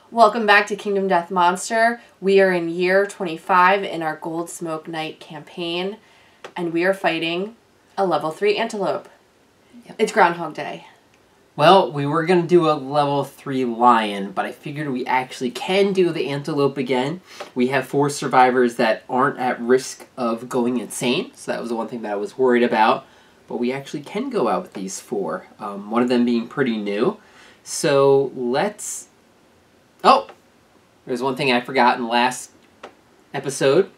Welcome back to Kingdom Death Monster. We are in year 25 in our Gold Smoke Night campaign, and we are fighting a level 3 antelope. Yep. It's Groundhog Day. Well, we were going to do a level 3 lion, but I figured we actually can do the antelope again. We have 4 survivors that aren't at risk of going insane, so that was the one thing that I was worried about. But we actually can go out with these 4, one of them being pretty new. So let's... Oh! There's one thing I forgot in the last episode.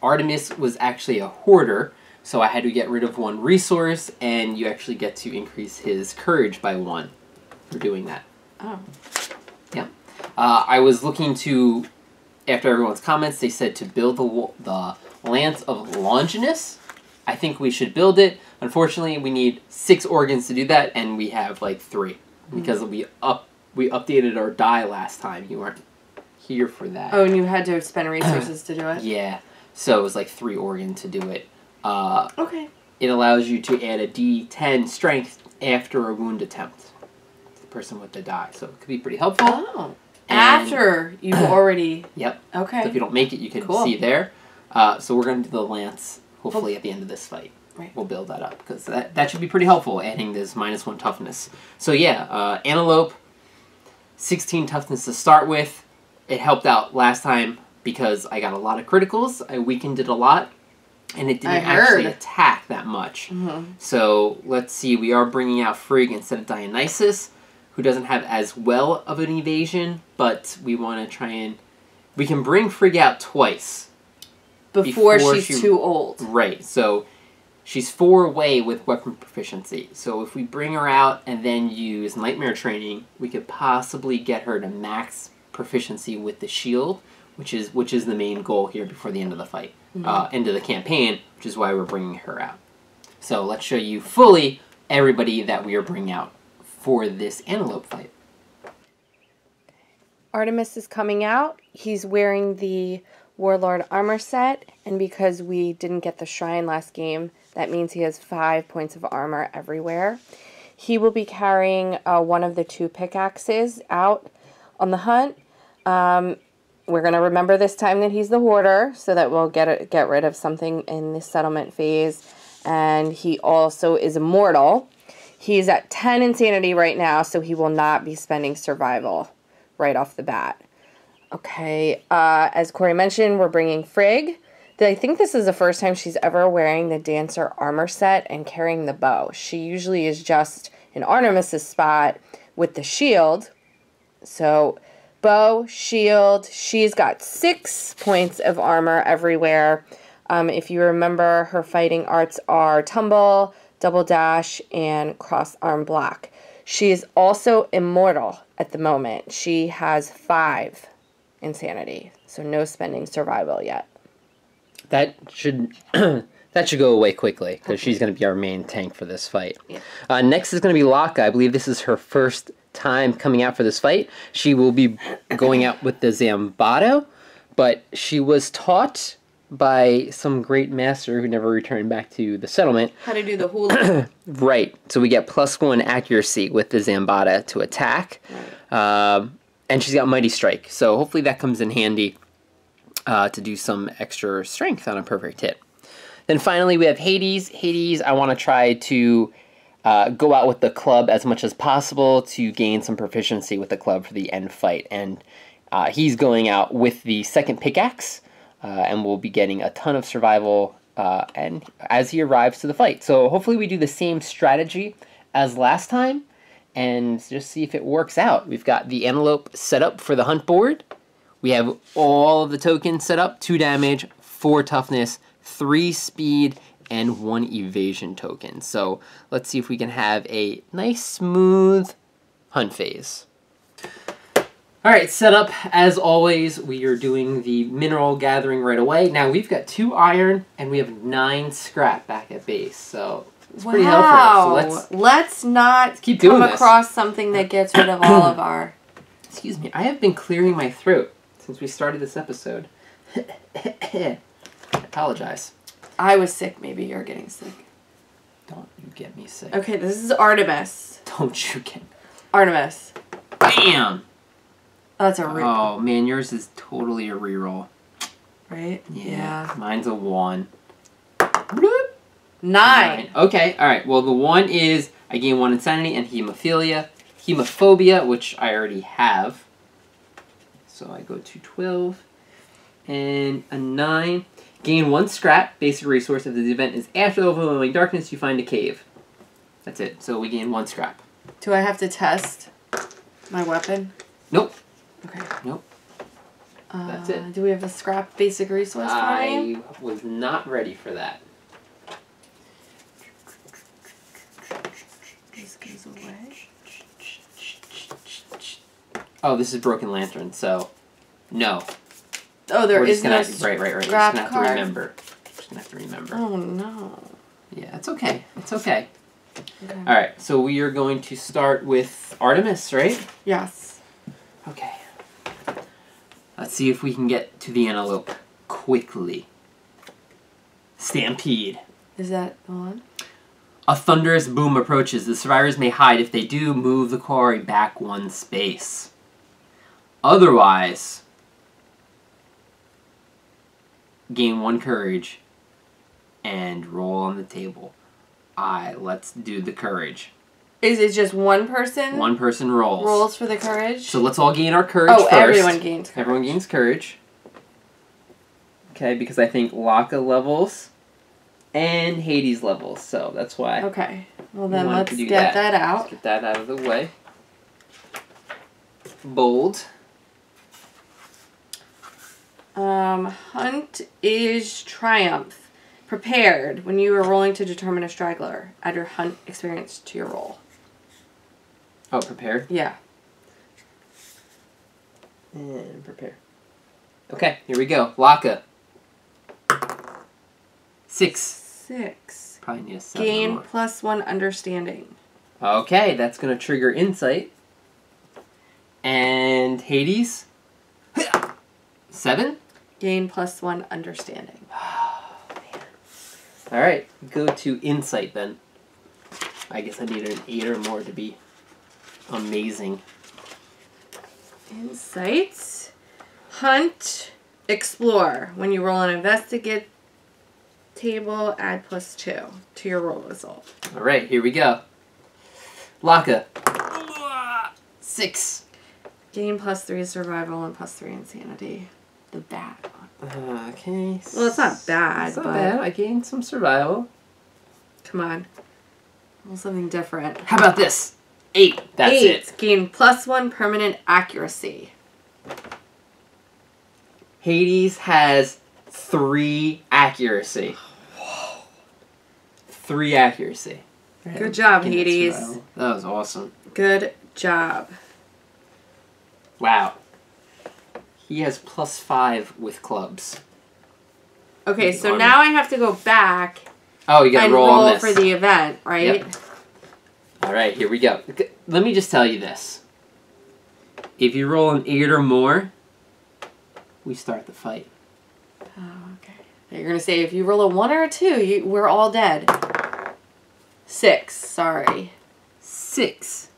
Artemis was actually a hoarder, so I had to get rid of 1 resource, and you actually get to increase his courage by 1 for doing that. Oh. Yeah. I was looking to, after everyone's comments, they said to build the Lance of Longinus. I think we should build it. Unfortunately, we need 6 organs to do that, and we have like 3. Because we updated our die last time. You weren't here for that. Oh, and you had to spend resources to do it? Yeah. So it was like 3 organ to do it. Okay. It allows you to add a D10 strength after a wound attempt to the person with the die. So it could be pretty helpful. Oh. After you've already... Yep. Okay. So if you don't make it, you can see there. So we're going to do the lance, hopefully, at the end of this fight. Right. We'll build that up, because that should be pretty helpful, adding this -1 toughness. So yeah, antelope, 16 toughness to start with. It helped out last time because I got a lot of criticals. I weakened it a lot, and it didn't actually attack that much. So let's see, we are bringing out Frigg instead of Dionysus, who doesn't have as well of an evasion, but we want to try and... We can bring Frigg out twice. Before she's too old. Right, so... She's 4 away with weapon proficiency, so if we bring her out and then use Nightmare Training, we could possibly get her to max proficiency with the shield, which is the main goal here before the end of the fight, end of the campaign, which is why we're bringing her out. So let's show you fully everybody that we are bringing out for this antelope fight. Artemis is coming out. He's wearing the Warlord armor set, and because we didn't get the shrine last game, that means he has 5 points of armor everywhere. He will be carrying one of the 2 pickaxes out on the hunt. We're going to remember this time that he's the hoarder, so that we'll get rid of something in the settlement phase. And he also is immortal. He's at 10 insanity right now, so he will not be spending survival right off the bat. Okay, as Corey mentioned, we're bringing Frigg. I think this is the first time she's ever wearing the Dancer armor set and carrying the bow. She usually is just in Artemis' spot with the shield. So, bow, shield, she's got 6 points of armor everywhere. If you remember, her fighting arts are tumble, double dash, and cross arm block. She is also immortal at the moment. She has 5 insanity, so no spending survival yet. That should go away quickly, because she's going to be our main tank for this fight. Yeah. Next is going to be Laka. I believe this is her first time coming out for this fight. She will be going out with the Zambato, but she was taught by some great master who never returned back to the settlement. How to do the hula. Right. So we get +1 accuracy with the Zambata to attack. Right. And she's got Mighty Strike, so hopefully that comes in handy to do some extra strength on a perfect hit. Then finally we have Hades. Hades, I want to try to go out with the club as much as possible to gain some proficiency with the club for the end fight. And he's going out with the 2nd pickaxe, and we'll be getting a ton of survival and as he arrives to the fight. So hopefully we do the same strategy as last time, and just see if it works out. We've got the antelope set up for the hunt board. We have all of the tokens set up, 2 damage, 4 toughness, 3 speed, and 1 evasion token. So let's see if we can have a nice, smooth hunt phase. Alright, set up. As always, we are doing the mineral gathering right away. Now, we've got 2 iron, and we have 9 scrap back at base, so... It's pretty helpful. So let's not keep doing come across something that gets rid of all of our... Excuse me. I have been clearing my throat since we started this episode. I apologize. I was sick. Maybe you're getting sick. Don't you get me sick. Okay, this is Artemis. Don't you get me. Artemis. Bam! Oh, that's a reroll. Oh, man, yours is totally a reroll. Right? Yeah. Mine's a 1. Bloop. 9. Okay, alright. Well, the 1 is I gain 1 insanity and hemophilia. Hemophobia, which I already have. So I go to 12. And a 9. Gain 1 scrap, basic resource. If the event is after the overwhelming darkness, you find a cave. That's it. So we gain 1 scrap. Do I have to test my weapon? Nope. Okay. Nope. That's it. Do we have a scrap basic resource for me? I was not ready for that. This goes away. Oh, this is Broken Lantern, so no. Oh, there is no right. We're scrap just gonna have card. to remember. Just gonna have to remember. Oh no. Yeah, it's okay. It's okay. Okay. All right, so we are going to start with Artemis, right? Yes. Okay. Let's see if we can get to the antelope quickly. Stampede. Is that the one? A thunderous boom approaches. The survivors may hide. If they do, move the quarry back 1 space. Otherwise, gain 1 courage and roll on the table. Let's do the courage. Is it just one person? One person rolls. Rolls for the courage? So let's all gain our courage first. Everyone gains courage. Everyone gains courage. Okay, because I think Laka levels and Hades levels, so that's why. Okay. Well then let's get that out. Let's get that out of the way. Bold. Hunt is triumph. Prepared. When you are rolling to determine a straggler, add your hunt experience to your roll. Oh, prepared? Yeah. And prepare. Okay, here we go. Laka. 6. 6. Probably need a 7 Gain more. +1 understanding. Okay, that's going to trigger insight. And Hades. 7. Gain +1 understanding. Alright, go to insight then. I guess I need an 8 or more to be amazing. Insight. Hunt. Explore. When you roll an investigate table, add +2 to your roll result. Alright, here we go. Laka. 6. Gain +3 survival and +3 insanity. The bad one. Okay. Well, it's not bad, It's not but bad. I gained some survival. come on. Roll something different. How about this? 8. That's 8. it. Gain +1 permanent accuracy. Hades has 3 accuracy. 3 accuracy. Good job, Gained Hades. survival. That was awesome. Good job. Wow. He has +5 with clubs. Okay, With so armor. now I have to go back Oh, you gotta and roll roll on this. for the event, right? Yep. Alright, here we go. Let me just tell you this. If you roll an 8 or more, we start the fight. Oh, okay. You're going to say if you roll a 1 or a 2, we're all dead. 6, sorry. 6.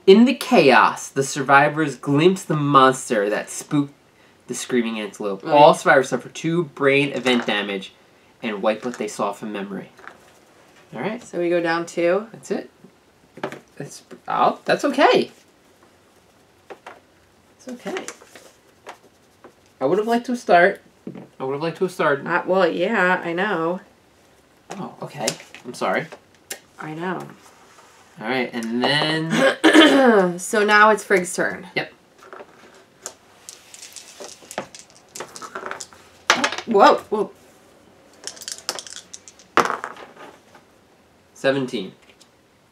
In the chaos, the survivors glimpse the monster that spooked the screaming antelope. Right. All survivors suffer 2 brain event damage and wipe what they saw from memory. Alright, So we go down 2. that's it. That's okay. It's okay. I would have liked to start. Well, yeah, I know. Oh, okay. I'm sorry. I know. Alright, and then... So now it's Frigg's turn. Yep. Whoa, whoa. 17.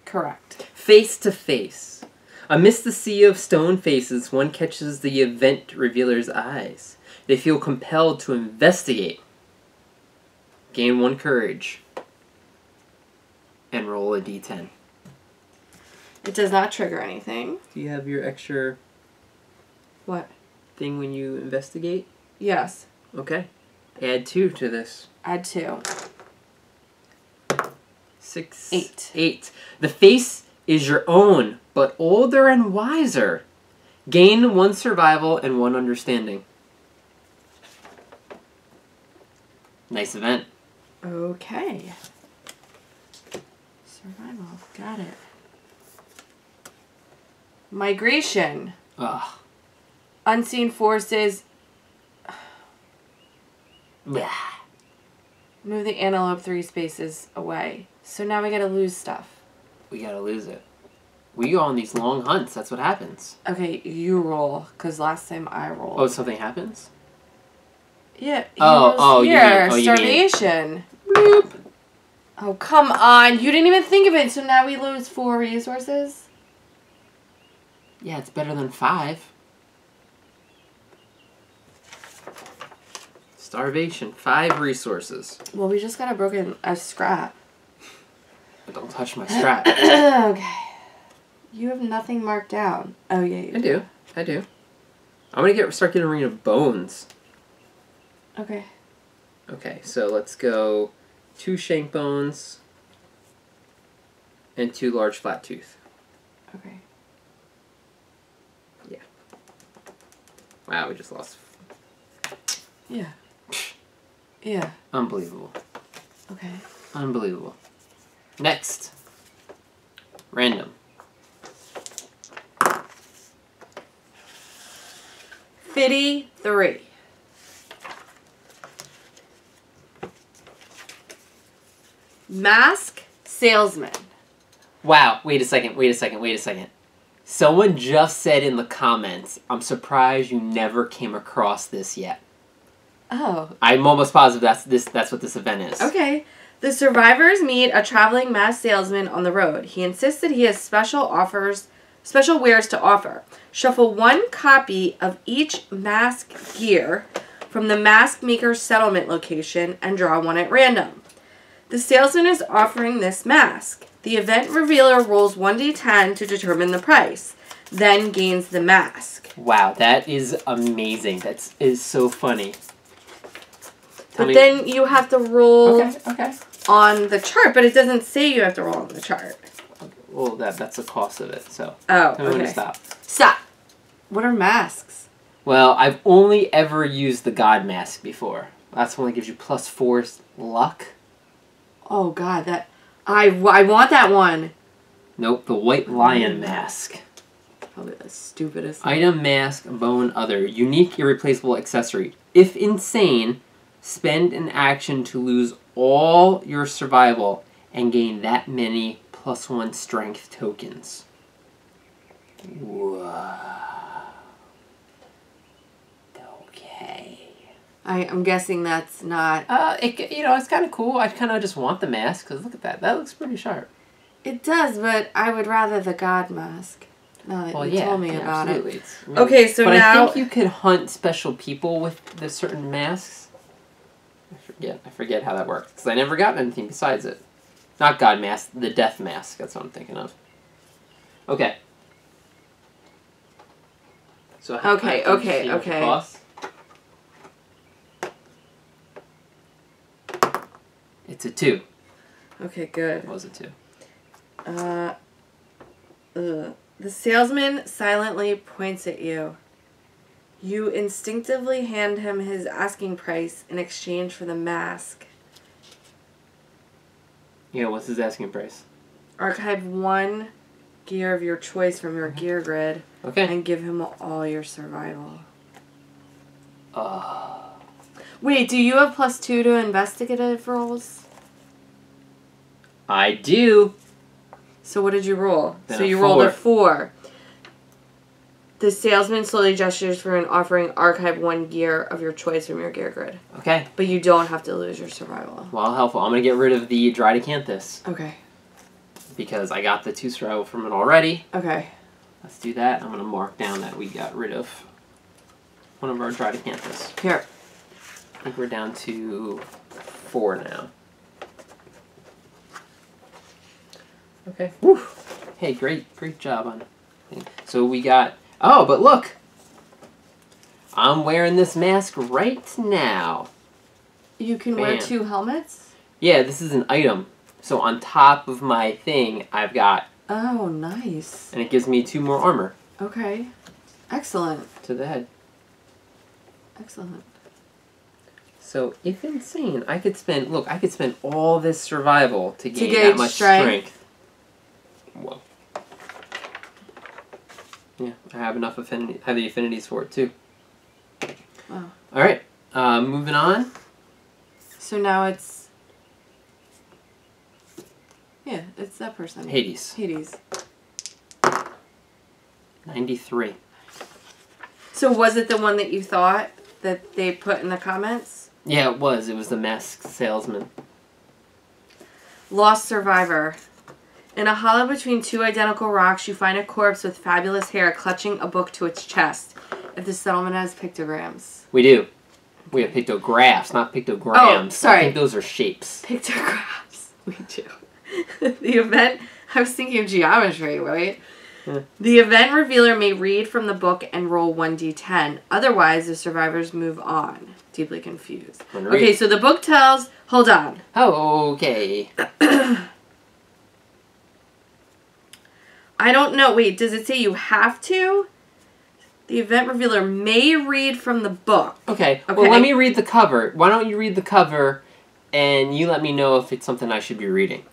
Correct. Face to face. Amidst the sea of stone faces, one catches the event revealer's eyes. They feel compelled to investigate. Gain 1 courage. And roll a d10. It does not trigger anything. Do you have your extra What? thing when you investigate? Yes. Okay. Add 2 to this. Add 2. 6. 8. 8. The face is your own, but older and wiser. Gain 1 survival and 1 understanding. Nice event. Okay. Survival. Got it. Migration. Ugh. Unseen forces. Blah. Move the antelope 3 spaces away. So now we gotta lose stuff. We gotta lose it. We go on these long hunts. That's what happens. Okay, you roll, because last time I rolled. Oh, something happens? Yeah. You here. mean Starvation. Bloop. Oh, come on. You didn't even think of it, so now we lose 4 resources? Yeah, it's better than 5. Starvation, 5 resources. Well, we just got a scrap. But don't touch my strap. Okay. You have nothing marked down. Oh, yeah, you do. I do. I'm gonna start getting rid of bones. Okay. Okay, so let's go 2 shank bones and 2 large flat tooth. Okay. Yeah. Wow, we just lost. Yeah. Yeah. Unbelievable. Okay. Unbelievable. Next. Random. 53. Mask salesman. Wow, wait a second. Someone just said in the comments, I'm surprised you never came across this yet. Oh. I'm almost positive that's what this event is. Okay. The survivors meet a traveling masked salesman on the road. He insists that he has special wares to offer. Shuffle 1 copy of each mask gear from the mask maker's settlement location and draw 1 at random. The salesman is offering this mask. The event revealer rolls 1d10 to determine the price, then gains the mask. Wow, that is amazing. That is so funny. But then you have to roll Okay. on the chart, but it doesn't say you have to roll on the chart. Well, that's the cost of it, so. Oh, I'm gonna okay. stop. Stop. What are masks? Well, I've only ever used the God Mask before. That's one that gives you +4 luck. Oh God, that I want that one. Nope, the White Lion Mask. Probably the stupidest. Item, mask, bone, other. Unique, irreplaceable accessory. If insane, spend an action to lose all your survival and gain that many +1 strength tokens. Whoa. Okay. I'm guessing that's not. It's kind of cool. I kind of just want the mask because look at that. That looks pretty sharp. It does, but I would rather the God mask. Now that you told me about absolutely. it. Really, Okay, so but now I think you could hunt special people with the certain masks. I forget how that works because I never got anything besides it. Not God mask, the Death Mask. That's what I'm thinking of. Okay. So Okay. Cost? It's a 2. Okay, good. What was it 2? The salesman silently points at you. You instinctively hand him his asking price in exchange for the mask. Yeah, what's his asking price? Archive 1 gear of your choice from your gear grid. Okay. And give him all your survival. Wait, do you have +2 to investigative rolls? I do. So what did you roll? Then so a you rolled a 4. 4. The salesman slowly gestures for an offering archive 1 gear of your choice from your gear grid. Okay. But you don't have to lose your survival. Well, helpful. I'm going to get rid of the dried acanthus. Okay. Because I got the 2 survival from it already. Okay. Let's do that. I'm going to mark down that we got rid of one of our dried acanthus. Here. I think we're down to 4 now. Okay. Woo. Hey, great job on. So we got. Oh, but look. I'm wearing this mask right now. You can wear 2 helmets? Yeah, this is an item. So on top of my thing, I've got. Oh, nice. And it gives me 2 more armor. Okay. Excellent. to the head. Excellent. So, if insane, I could spend... Look, I could spend all this survival to gain gauge that much strength. Whoa. Yeah, I have enough affinity. I have the affinities for it, too. Wow. Alright, moving on. So now it's... Yeah, it's that person. Hades. Hades. 93. So was it the one that you thought that they put in the comments? Yeah, it was. It was the masked salesman. Lost survivor. In a hollow between two identical rocks, you find a corpse with fabulous hair clutching a book to its chest. If the settlement has pictograms. We do. We have pictographs, not pictograms. Oh, sorry. I think those are shapes. Pictographs. We do. The event... I was thinking of geometry, right? The event revealer may read from the book and roll 1d10. Otherwise, the survivors move on. Deeply confused. Okay, so the book tells... Hold on. Oh, okay. I don't know. Wait, does it say you have to? The event revealer may read from the book. Okay. Well, let me read the cover. Why don't you read the cover and you let me know if it's something I should be reading.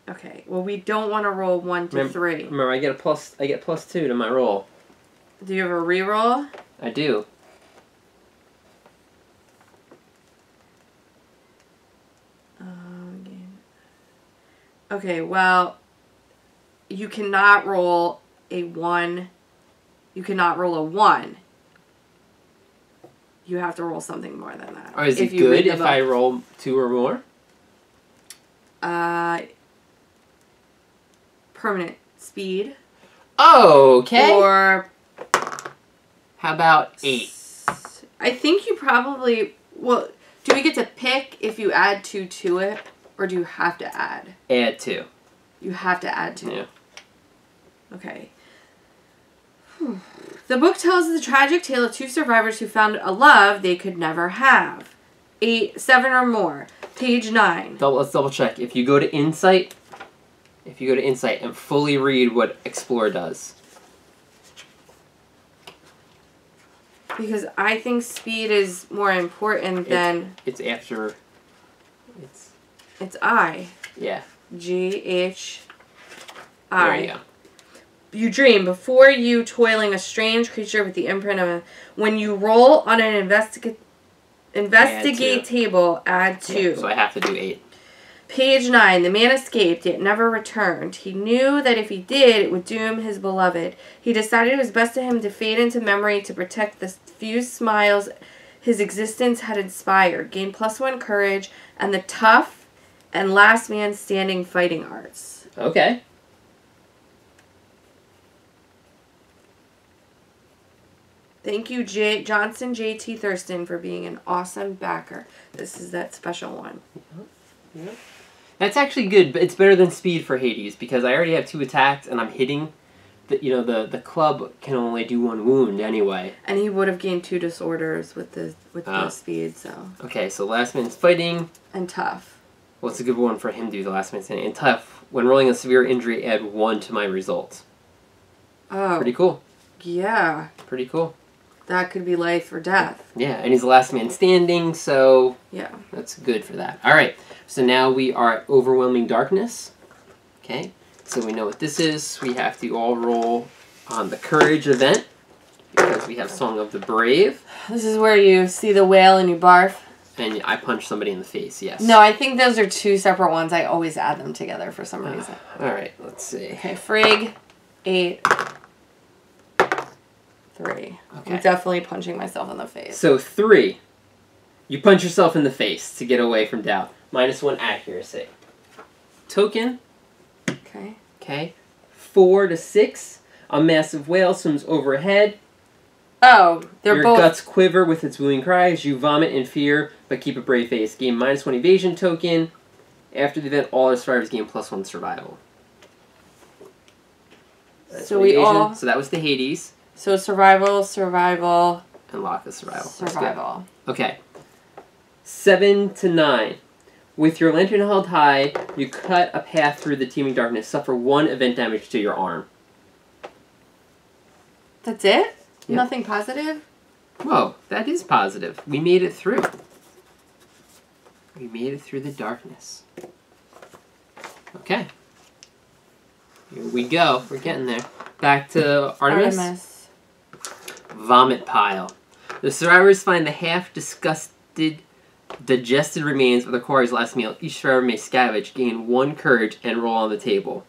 Okay. Well, we don't want to roll 1 to 3. Remember, I get +2 to my roll. Do you have a reroll? I do. Okay, well, you cannot roll a 1. You cannot roll a 1. You have to roll something more than that. Or is it good if I roll 2 or more? Permanent speed. Okay. Or how about 8? I think you probably... Well, do we get to pick if you add 2 to it? Or do you have to add? Add 2. You have to add 2. Yeah. Okay. The book tells the tragic tale of 2 survivors who found a love they could never have. 7 or more. Page 9. Let's double check. If you go to Insight, and fully read what Explore does. Because I think speed is more important than... It's after... It's I. Yeah. G-H-I. There you go. You dream before you toiling a strange creature with the imprint of a... When you roll on an investigate table, add 2. Yeah, so I have to do 8. Page 9. The man escaped, yet never returned. He knew that if he did, it would doom his beloved. He decided it was best to him to fade into memory to protect the few smiles his existence had inspired. Gain +1 courage and the tough and last man standing fighting arts. Okay. Thank you, Johnson J.T. Thurston, for being an awesome backer. This is that special one. Yeah. That's actually good, but it's better than speed for Hades because I already have 2 attacks and I'm hitting. The club can only do 1 wound anyway. And he would have gained 2 disorders with the speed. So. Okay, so last man's fighting and tough. What's a good one for him to do the last man's fighting? And tough. When rolling a severe injury, add 1 to my results. Oh. Pretty cool. Yeah. Pretty cool. That could be life or death. Yeah, and he's the last man standing, so yeah, that's good for that. All right, so now we are at Overwhelming Darkness. Okay, so we know what this is. We have to all roll on the Courage event because we have Song of the Brave. This is where you see the whale and you barf. And I punch somebody in the face, yes. No, I think those are 2 separate ones. I always add them together for some reason. All right, let's see. Okay, Frig, 8, 3. Okay. I'm definitely punching myself in the face. So 3. You punch yourself in the face to get away from doubt. -1 accuracy. Token. Okay. Okay. 4 to 6. A massive whale swims overhead. Oh, Your guts quiver with its wooing cries. You vomit in fear, but keep a brave face. Gain -1 evasion token. After the event, all our survivors gain +1 survival. So we all... So that was the Hades. So survival... And lock of survival. Survival. Okay. 7 to 9. With your lantern held high, you cut a path through the teeming darkness. Suffer 1 event damage to your arm. That's it? Yep. Nothing positive? Whoa, that is positive. We made it through. We made it through the darkness. Okay. Here we go. We're getting there. Back to Artemis. Vomit pile. The survivors find the half-digested remains of the quarry's last meal. Each survivor may scavenge, gain 1 courage, and roll on the table.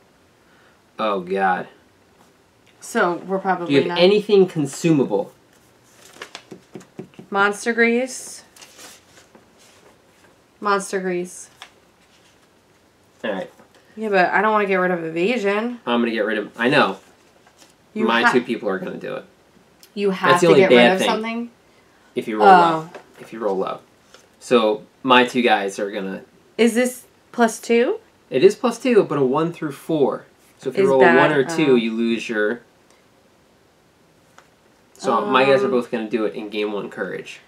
Oh, God. So, we're probably Do you have anything consumable? Monster grease. Monster grease. Alright. Yeah, but I don't want to get rid of evasion. I'm going to get rid of... I know. My 2 people are going to do it. You have to get rid of something? If you roll low. If you roll low. So, my 2 guys are going to... Is this +2? It is +2, but a 1 through 4. So if you roll a 1 or 2, you lose your... So my guys are both going to do it and gain 1 courage.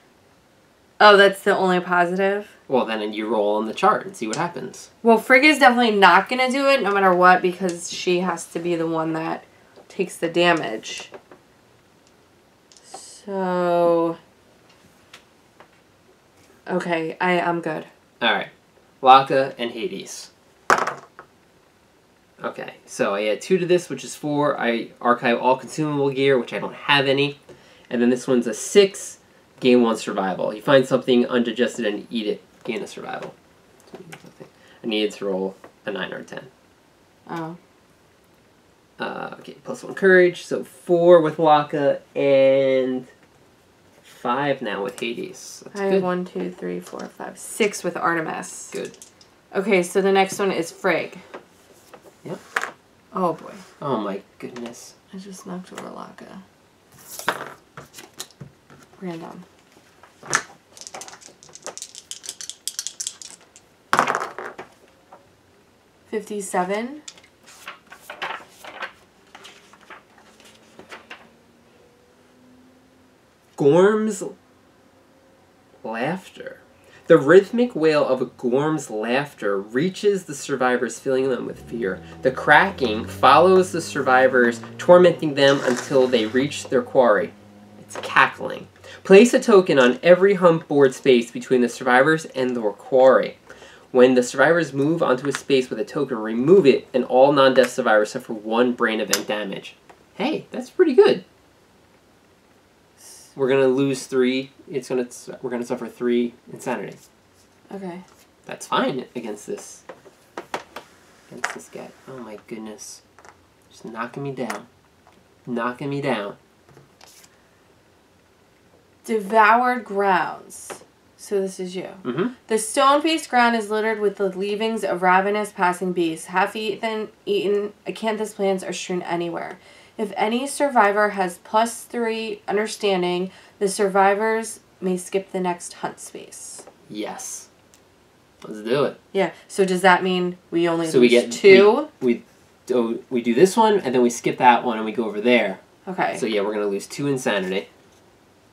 Oh, that's the only positive? Well, then you roll on the chart and see what happens. Well, Frigg is definitely not going to do it no matter what because she has to be the one that takes the damage. So... Okay, I'm good. Alright. Laka and Hades. Okay, so I add 2 to this, which is 4. I archive all consumable gear, which I don't have any. And then this one's a 6, gain 1 survival. You find something undigested and eat it, gain a survival. I needed to roll a 9 or a 10. Oh. Okay, +1 courage, so 4 with Laka, and 5 now with Hades. That's I good. have 1, 2, 3, 4, 5, 6 with Artemis. Good. Okay, so the next one is Frigg. Yep. Oh boy. Oh my goodness. I just knocked over Laka. Random. $57. Gorm's laughter. The rhythmic wail of a Gorm's laughter reaches the survivors, filling them with fear. The cracking follows the survivors, tormenting them until they reach their quarry. It's cackling. Place a token on every hump board space between the survivors and their quarry. When the survivors move onto a space with a token, remove it, and all non-death survivors suffer 1 brain event damage. Hey, that's pretty good. We're gonna lose 3. We're gonna suffer 3 insanity. Okay. That's fine against this guy. Oh my goodness. Just knocking me down. Knocking me down. Devoured grounds. So this is you. Mm-hmm. The stone-faced ground is littered with the leavings of ravenous passing beasts. Half-eaten, acanthus plants are strewn anywhere. If any survivor has +3 understanding, the survivors may skip the next hunt space. Yes. Let's do it. Yeah. So does that mean we only lose we get 2? We do this one, and then we skip that one, and we go over there. Okay. So yeah, we're going to lose 2 insanity.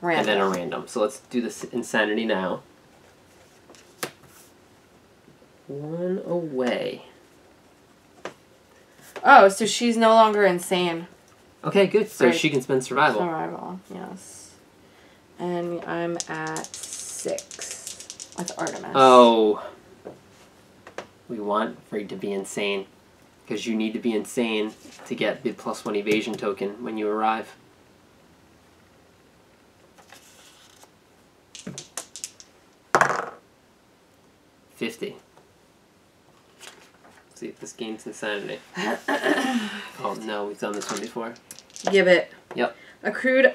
Random. And then a random. So let's do this insanity now. 1 away. Oh, so she's no longer insane. Okay, good. So Right. she can spend survival. Survival, yes. And I'm at 6 with Artemis. Oh. We want Frigg to be insane. Because you need to be insane to get the +1 evasion token when you arrive. $50. See if this gains insanity. Oh no, we've done this one before. Give it. Yep. Accrued.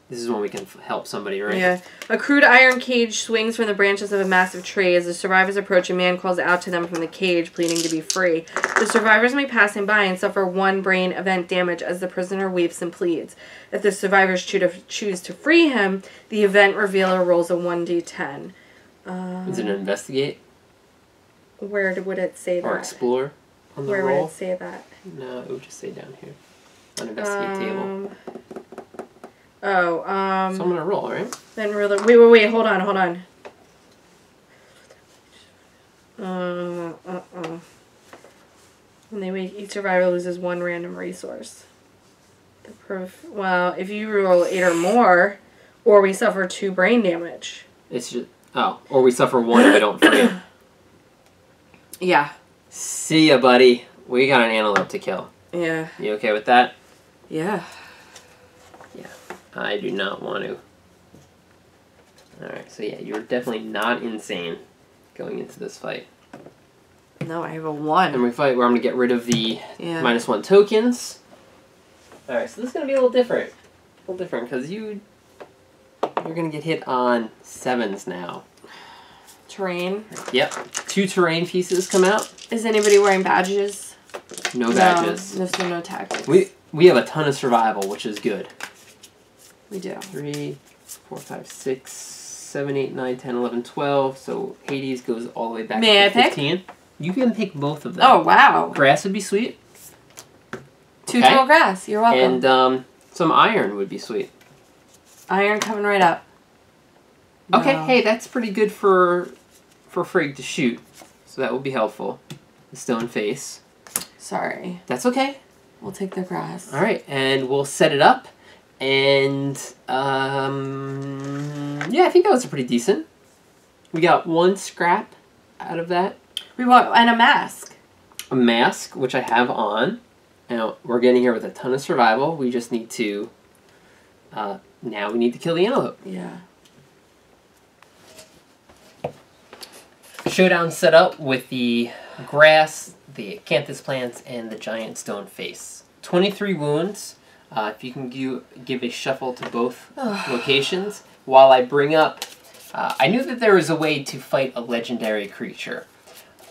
This is when we can help somebody, right? Yeah. A crude iron cage swings from the branches of a massive tree. As the survivors approach, a man calls out to them from the cage, pleading to be free. The survivors may pass him by and suffer 1 brain event damage as the prisoner weeps and pleads. If the survivors choose to free him, the event revealer rolls a 1d10. Is it an investigate? Where would it say that? Or explore on the Where roll? would it say that? No, it would just say down here. On investigate table. Oh, So I'm gonna roll, right? Then really, wait, hold on. And they make each survivor loses 1 random resource. Well, if you roll 8 or more, or we suffer 2 brain damage. It's just or we suffer 1 if I don't free. Yeah. See ya, buddy. We got an antelope to kill. Yeah. You okay with that? Yeah. Yeah. I do not want to. Alright, so yeah, you're definitely not insane going into this fight. No, I have a 1. And we fight where I'm going to get rid of the Yeah. -1 tokens. Alright, so this is going to be a little different. A little different, because you're going to get hit on 7s now. Terrain. Yep. 2 terrain pieces come out. Is anybody wearing badges? No badges. No tactics. We have a ton of survival, which is good. We do. 3, 4, 5, 6, 7, 8, 9, 10, 11, 12. So Hades goes all the way back May to I 15. Pick? You can pick both of them. Oh, wow. Grass would be sweet. 2 tall grass. You're welcome. And some iron would be sweet. Iron coming right up. Okay, No. hey, that's pretty good for Frigg to shoot. So that will be helpful. The stone face. Sorry. That's okay. We'll take the grass. All right, and we'll set it up. And, yeah, I think that was pretty decent. We got 1 scrap out of that. And a mask. A mask, which I have on. Now, we're getting here with a ton of survival. We just need to, now we need to kill the antelope. Yeah. Showdown set up with the grass, the acanthus plants, and the giant stone face. 23 wounds. If you can give a shuffle to both locations. While I bring up... I knew that there was a way to fight a legendary creature.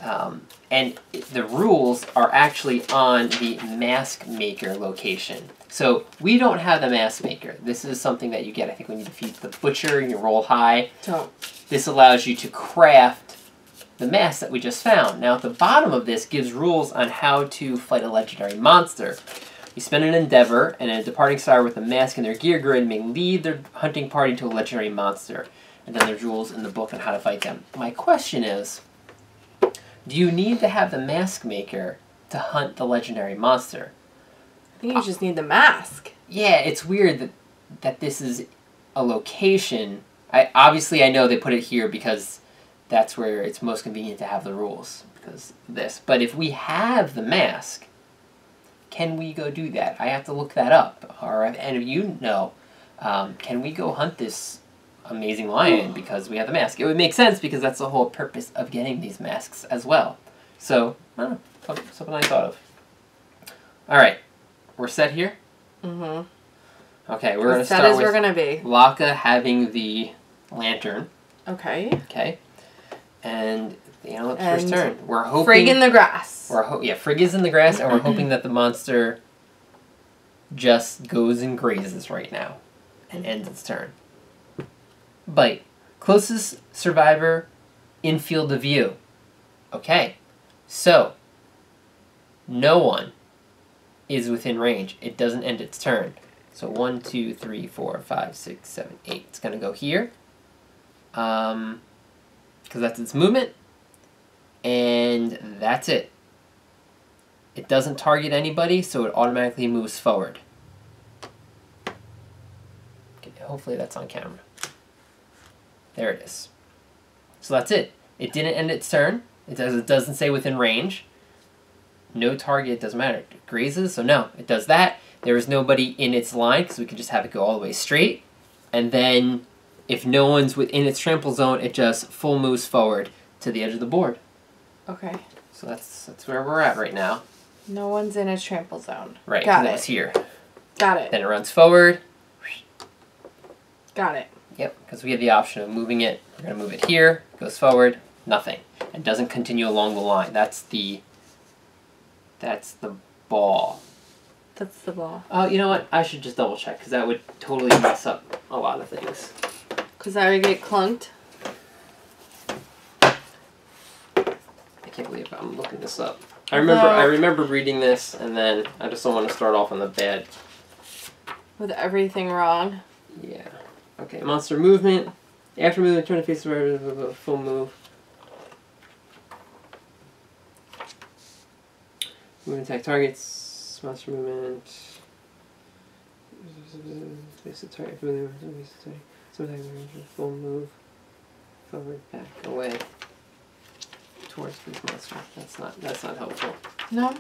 And the rules are actually on the Mask Maker location. So we don't have the Mask Maker. This is something that you get, I think, when you defeat the Butcher and you roll high. This allows you to craft the mask that we just found. Now at the bottom of this gives rules on how to fight a legendary monster. You spend an endeavor, and a departing star with a mask in their gear grid may lead their hunting party to a legendary monster. And then there's rules in the book on how to fight them. My question is, do you need to have the Mask Maker to hunt the legendary monster? I think you just need the mask. Yeah, it's weird that this is a location. Obviously I know they put it here because that's where it's most convenient to have the rules, because of this. But if we have the mask, can we go do that? I have to look that up. And if you know, can we go hunt this amazing lion because we have the mask? It would make sense because that's the whole purpose of getting these masks as well. So, I don't know, something I thought of. Alright, we're set here? Mm-hmm. Okay, we're going to start start with we're gonna be. Laka having the lantern. Okay. Okay. And the antelope's first turn. We're hoping... Frigg in the grass. Yeah, Frigg is in the grass, and we're hoping that the monster just goes and grazes right now and ends its turn. Bite. Closest survivor in field of view. Okay. So, no one is within range. It doesn't end its turn. So 1, 2, 3, 4, 5, 6, 7, 8. It's going to go here. Because that's its movement. And that's it. It doesn't target anybody, so it automatically moves forward. Okay, hopefully that's on camera. There it is. So that's it. It didn't end its turn. It doesn't say within range. No target, doesn't matter. It grazes, so no, it does that. There is nobody in its line, because we can just have it go all the way straight. And then, if no one's within its trample zone, it just full moves forward to the edge of the board. Okay. So that's where we're at right now. No one's in a trample zone. Right, Got because it it. was here. Got it. Then it runs forward. Got it. Yep, because we have the option of moving it. We're going to move it here, goes forward, nothing. It doesn't continue along the line. That's the ball. That's the ball. Oh, you know what? I should just double check, because that would totally mess up a lot of things. Because I would get clunked. I can't believe I'm looking this up. I remember reading this, and then I just don't want to start off on the bad. With everything wrong. Yeah. Okay, monster movement. After moving, turn to face the full move. Movement attack targets. Monster movement. Face the target. Sometimes full move. Forward, back, away. Towards this monster. That's not helpful. No?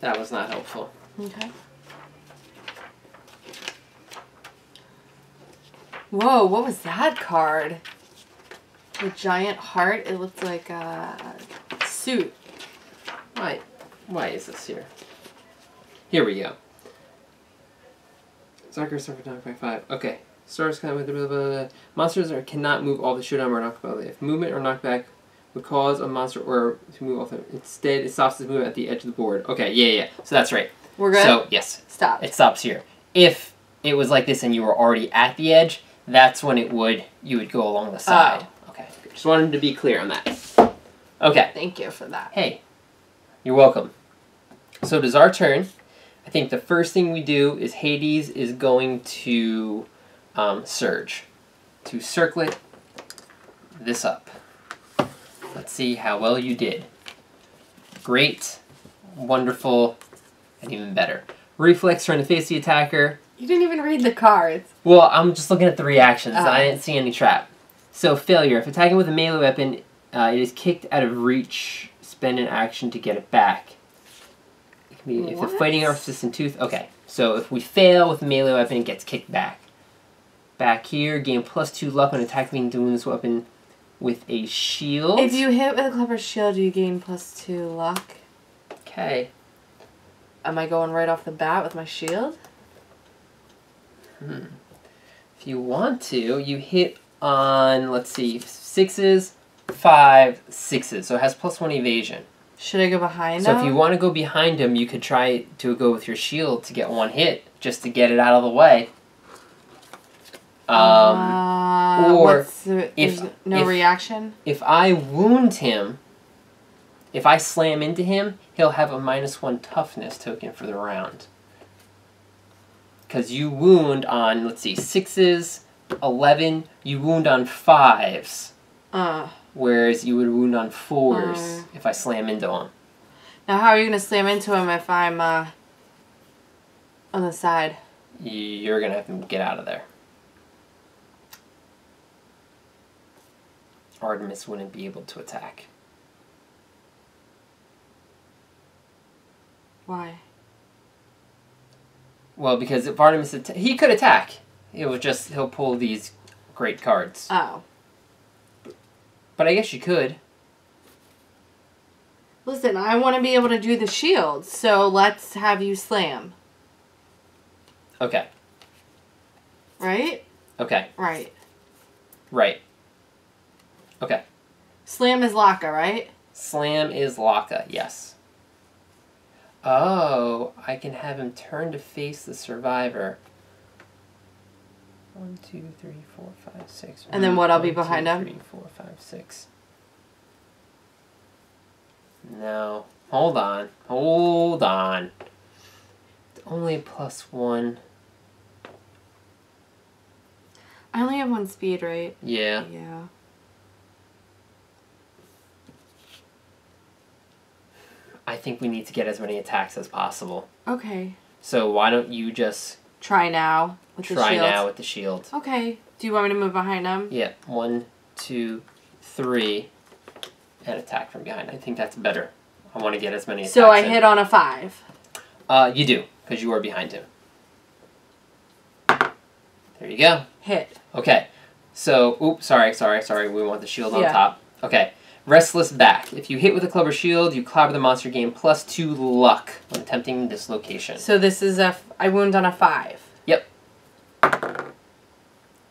That was not helpful. Okay. Whoa, what was that card? The giant heart, it looked like a suit. Why is this here? Here we go. Soccer suffered knocked by 5. Okay. Stars kind of blah, blah, blah, blah. Monsters cannot move off the showdown or knockback. If movement or knockback would cause a monster or to move off instead it stops its movement at the edge of the board. Okay, yeah. So that's right. We're good? So yes. Stop. It stops here. If it was like this and you were already at the edge, that's when you would go along the side. Oh. Okay. Just wanted to be clear on that. Okay. Thank you for that. Hey. You're welcome. So it is our turn. I think the first thing we do is Hades is going to surge. To circlet this up. Let's see how well you did. Great, wonderful, and even better. Reflex, trying to face the attacker. You didn't even read the cards. Well, I'm just looking at the reactions. I didn't see any trap. So, failure. If attacking with a melee weapon, it is kicked out of reach. Spend an action to get it back. It can be, if the fighting or resistant tooth. Okay, so if we fail with a melee weapon, it gets kicked back. Back here, gain +2 luck when attacking doing this weapon with a shield. If you hit with a clever shield, you gain +2 luck. Okay. Am I going right off the bat with my shield? If you want to, you hit on, let's see, 6s, 5, 6s. So it has +1 evasion. Should I go behind him? So if you want to go behind him, you could try to go with your shield to get one hit, just to get it out of the way. Or if reaction? If I wound him, if I slam into him, he'll have a -1 toughness token for the round. Because you wound on, let's see, 6s, 11, you wound on 5s. Whereas you would wound on 4s if I slam into him. Now how are you going to slam into him if I'm on the side? You're going to have to get out of there. Artemis wouldn't be able to attack. Why? Well, because if Artemis he could attack. He'll pull these great cards. Oh. But I guess you could. Listen, I want to be able to do the shield, so let's have you slam. Okay. Right? Okay. Right. Right. Okay. Slam is Laka, right? Slam is Laka, yes. Oh, I can have him turn to face the survivor. 1, 2, 3, 4, 5, 6. And then what? I'll be behind him? 3, 4, 5, 6. No. Hold on. Hold on. It's only a +1. I only have 1 speed, right? Yeah. Yeah. I think we need to get as many attacks as possible. Okay. So why don't you just try now with the shield? Try now with the shield. Okay. Do you want me to move behind him? Yeah. 1, 2, 3, and attack from behind. I think that's better. I want to get as many attacks. So I hit on a 5. You do, because you are behind him. There you go. Hit. Okay. So, oops, sorry. We want the shield on top. Okay. Restless Back. If you hit with a clever shield, you clobber the monster, gain +2 luck when attempting dislocation. So this is I wound on a 5. Yep.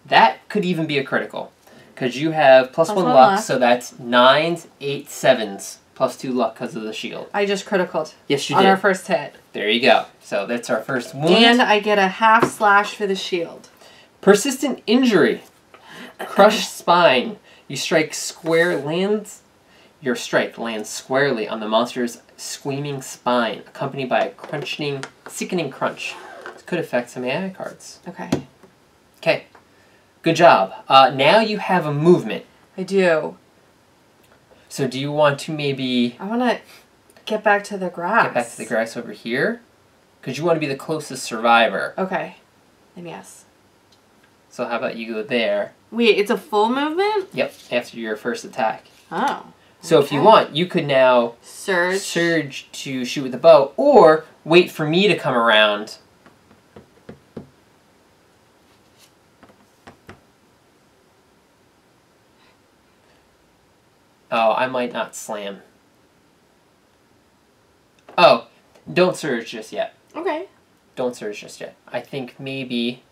That could even be a critical. Because you have +1 luck, so that's 9s, 8s, 7s. +2 luck because of the shield. I just criticaled. Yes, you did. On our first hit. There you go. So that's our first wound. And I get a half slash for the shield. Persistent injury. Crushed spine. You strike your strike lands squarely on the monster's squeaming spine, accompanied by a sickening crunch. This could affect some AI cards. Okay. Okay. Good job. Now you have a movement. I do. So do you want to maybe... I want to... Get back to the grass. Get back to the grass over here. Because you want to be the closest survivor. Okay. Then yes. So how about you go there? Wait, it's a full movement? Yep, after your first attack. Oh. So if you want, you could now surge to shoot with the bow, or wait for me to come around. Oh, I might not slam. Oh, don't surge just yet. Okay. Don't surge just yet. I think maybe...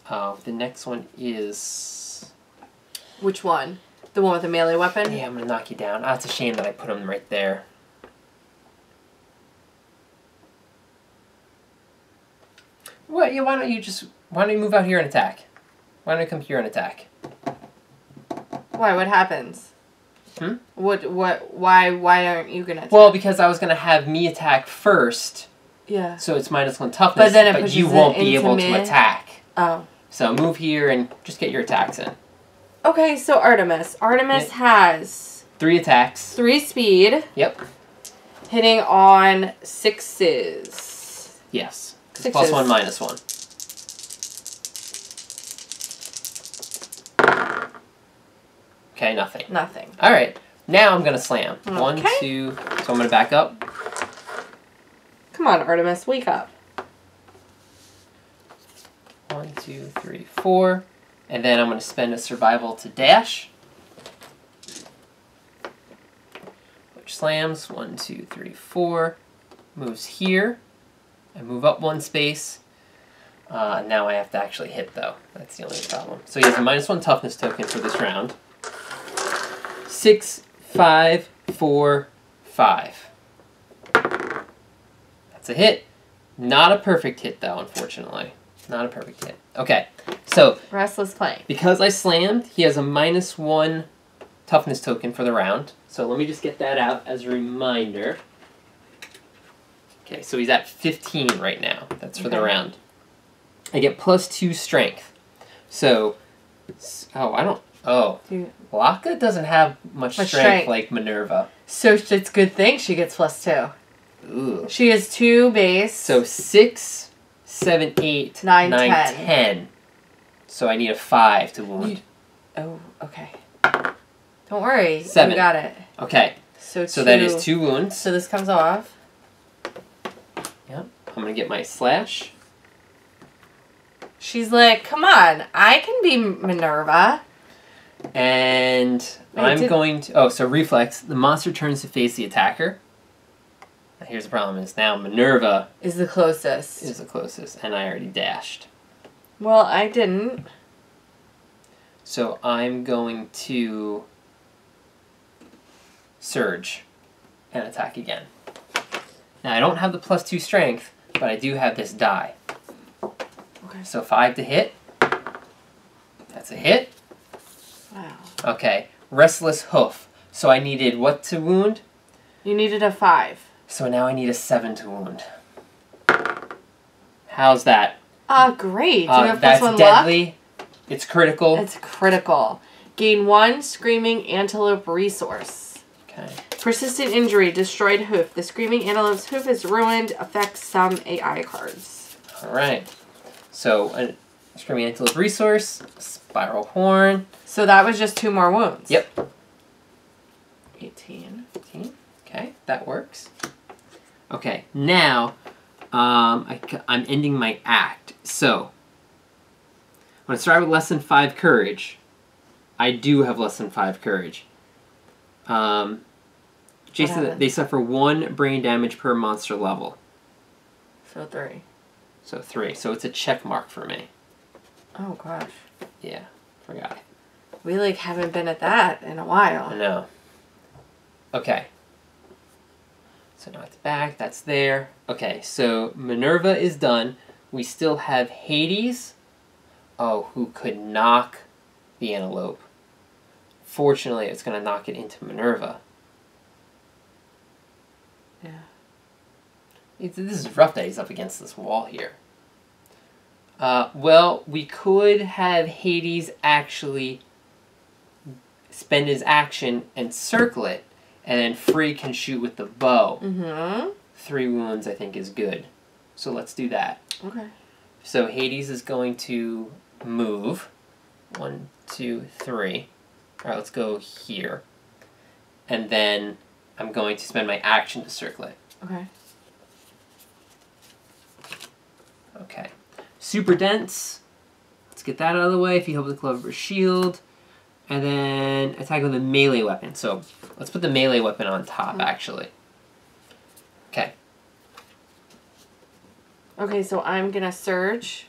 Oh, the next one is... Which one? The one with the melee weapon? Yeah, I'm going to knock you down. Oh, it's a shame that I put him right there. What? Yeah, why don't you move out here and attack? Why don't you come here and attack? Why? What happens? Hmm? Why aren't you going to attack? Well, because I was going to have me attack first. Yeah. So it's -1 toughness, but then you won't be able to attack. Oh. So move here and just get your attacks in. Okay, so Artemis. Artemis has... 3 attacks. 3 speed. Yep. Hitting on 6s. Yes. 6s. +1, -1. Okay, nothing. Nothing. All right. Now I'm going to slam. Okay. 1, 2. So I'm going to back up. Come on, Artemis. Wake up. 1, 2, 3, 4. And then I'm going to spend a survival to dash. Which slams. 1, 2, 3, 4. Moves here. I move up 1 space. Now I have to actually hit, though. That's the only problem. So he has a -1 toughness token for this round. 6, 5, 4, 5. That's a hit. Not a perfect hit, though, unfortunately. Not a perfect hit. Okay, so... Restless play. Because I slammed, he has a -1 toughness token for the round. So let me just get that out as a reminder. Okay, so he's at 15 right now. That's for the round. I get +2 strength. So... Oh, I don't... Oh. Laka doesn't have much strength like Minerva. So it's a good thing she gets +2. Ooh. She has 2 base. So 6, 7, 8, 9, 10. So I need a 5 to wound. Oh, okay. Don't worry. 7. You got it. Okay. So that is 2 wounds. So this comes off. Yep. I'm going to get my slash. She's like, come on. I can be Minerva. And I'm going to... Oh, so reflex. The monster turns to face the attacker. Now here's the problem is now Minerva... Is the closest. Is the closest. And I already dashed. Well, I didn't. So I'm going to... surge. And attack again. Now I don't have the +2 strength, but I do have this die. Okay. So 5 to hit. That's a hit. Wow. Okay. Restless hoof. So I needed what to wound? You needed a 5. So now I need a 7 to wound. How's that? Great. Do you have that's +1 deadly. luck? It's critical. It's critical. Gain 1 screaming antelope resource. Okay. Persistent injury, destroyed hoof. The screaming antelope's hoof is ruined. Affects some AI cards. Alright. So a screaming antelope resource, spiral horn. So that was just 2 more wounds. Yep. 18. 18. Okay, that works. Okay, now I'm ending my act. So when I start with less than 5 courage, I do have less than 5 courage. Jason, they suffer 1 brain damage per monster level. So 3. So 3. So it's a check mark for me. Oh gosh. Yeah, forgot. We like haven't been at that in a while. I know. Okay. So now it's back. That's there. Okay, so Minerva is done. We still have Hades. Oh, who could knock the antelope. Fortunately, it's going to knock it into Minerva. Yeah. This is rough that he's up against this wall here. Well, we could have Hades actually spend his action and circle it, And then Free can shoot with the bow. Mm-hmm. 3 wounds, I think, is good. So let's do that. Okay. So Hades is going to move. 1, 2, 3. All right, let's go here. And then I'm going to spend my action to circle it. Okay. Okay. Super dense. Let's get that out of the way. If you help with the club or shield. And then attack with a melee weapon. So let's put the melee weapon on top, actually. Okay. Okay, so I'm going to surge.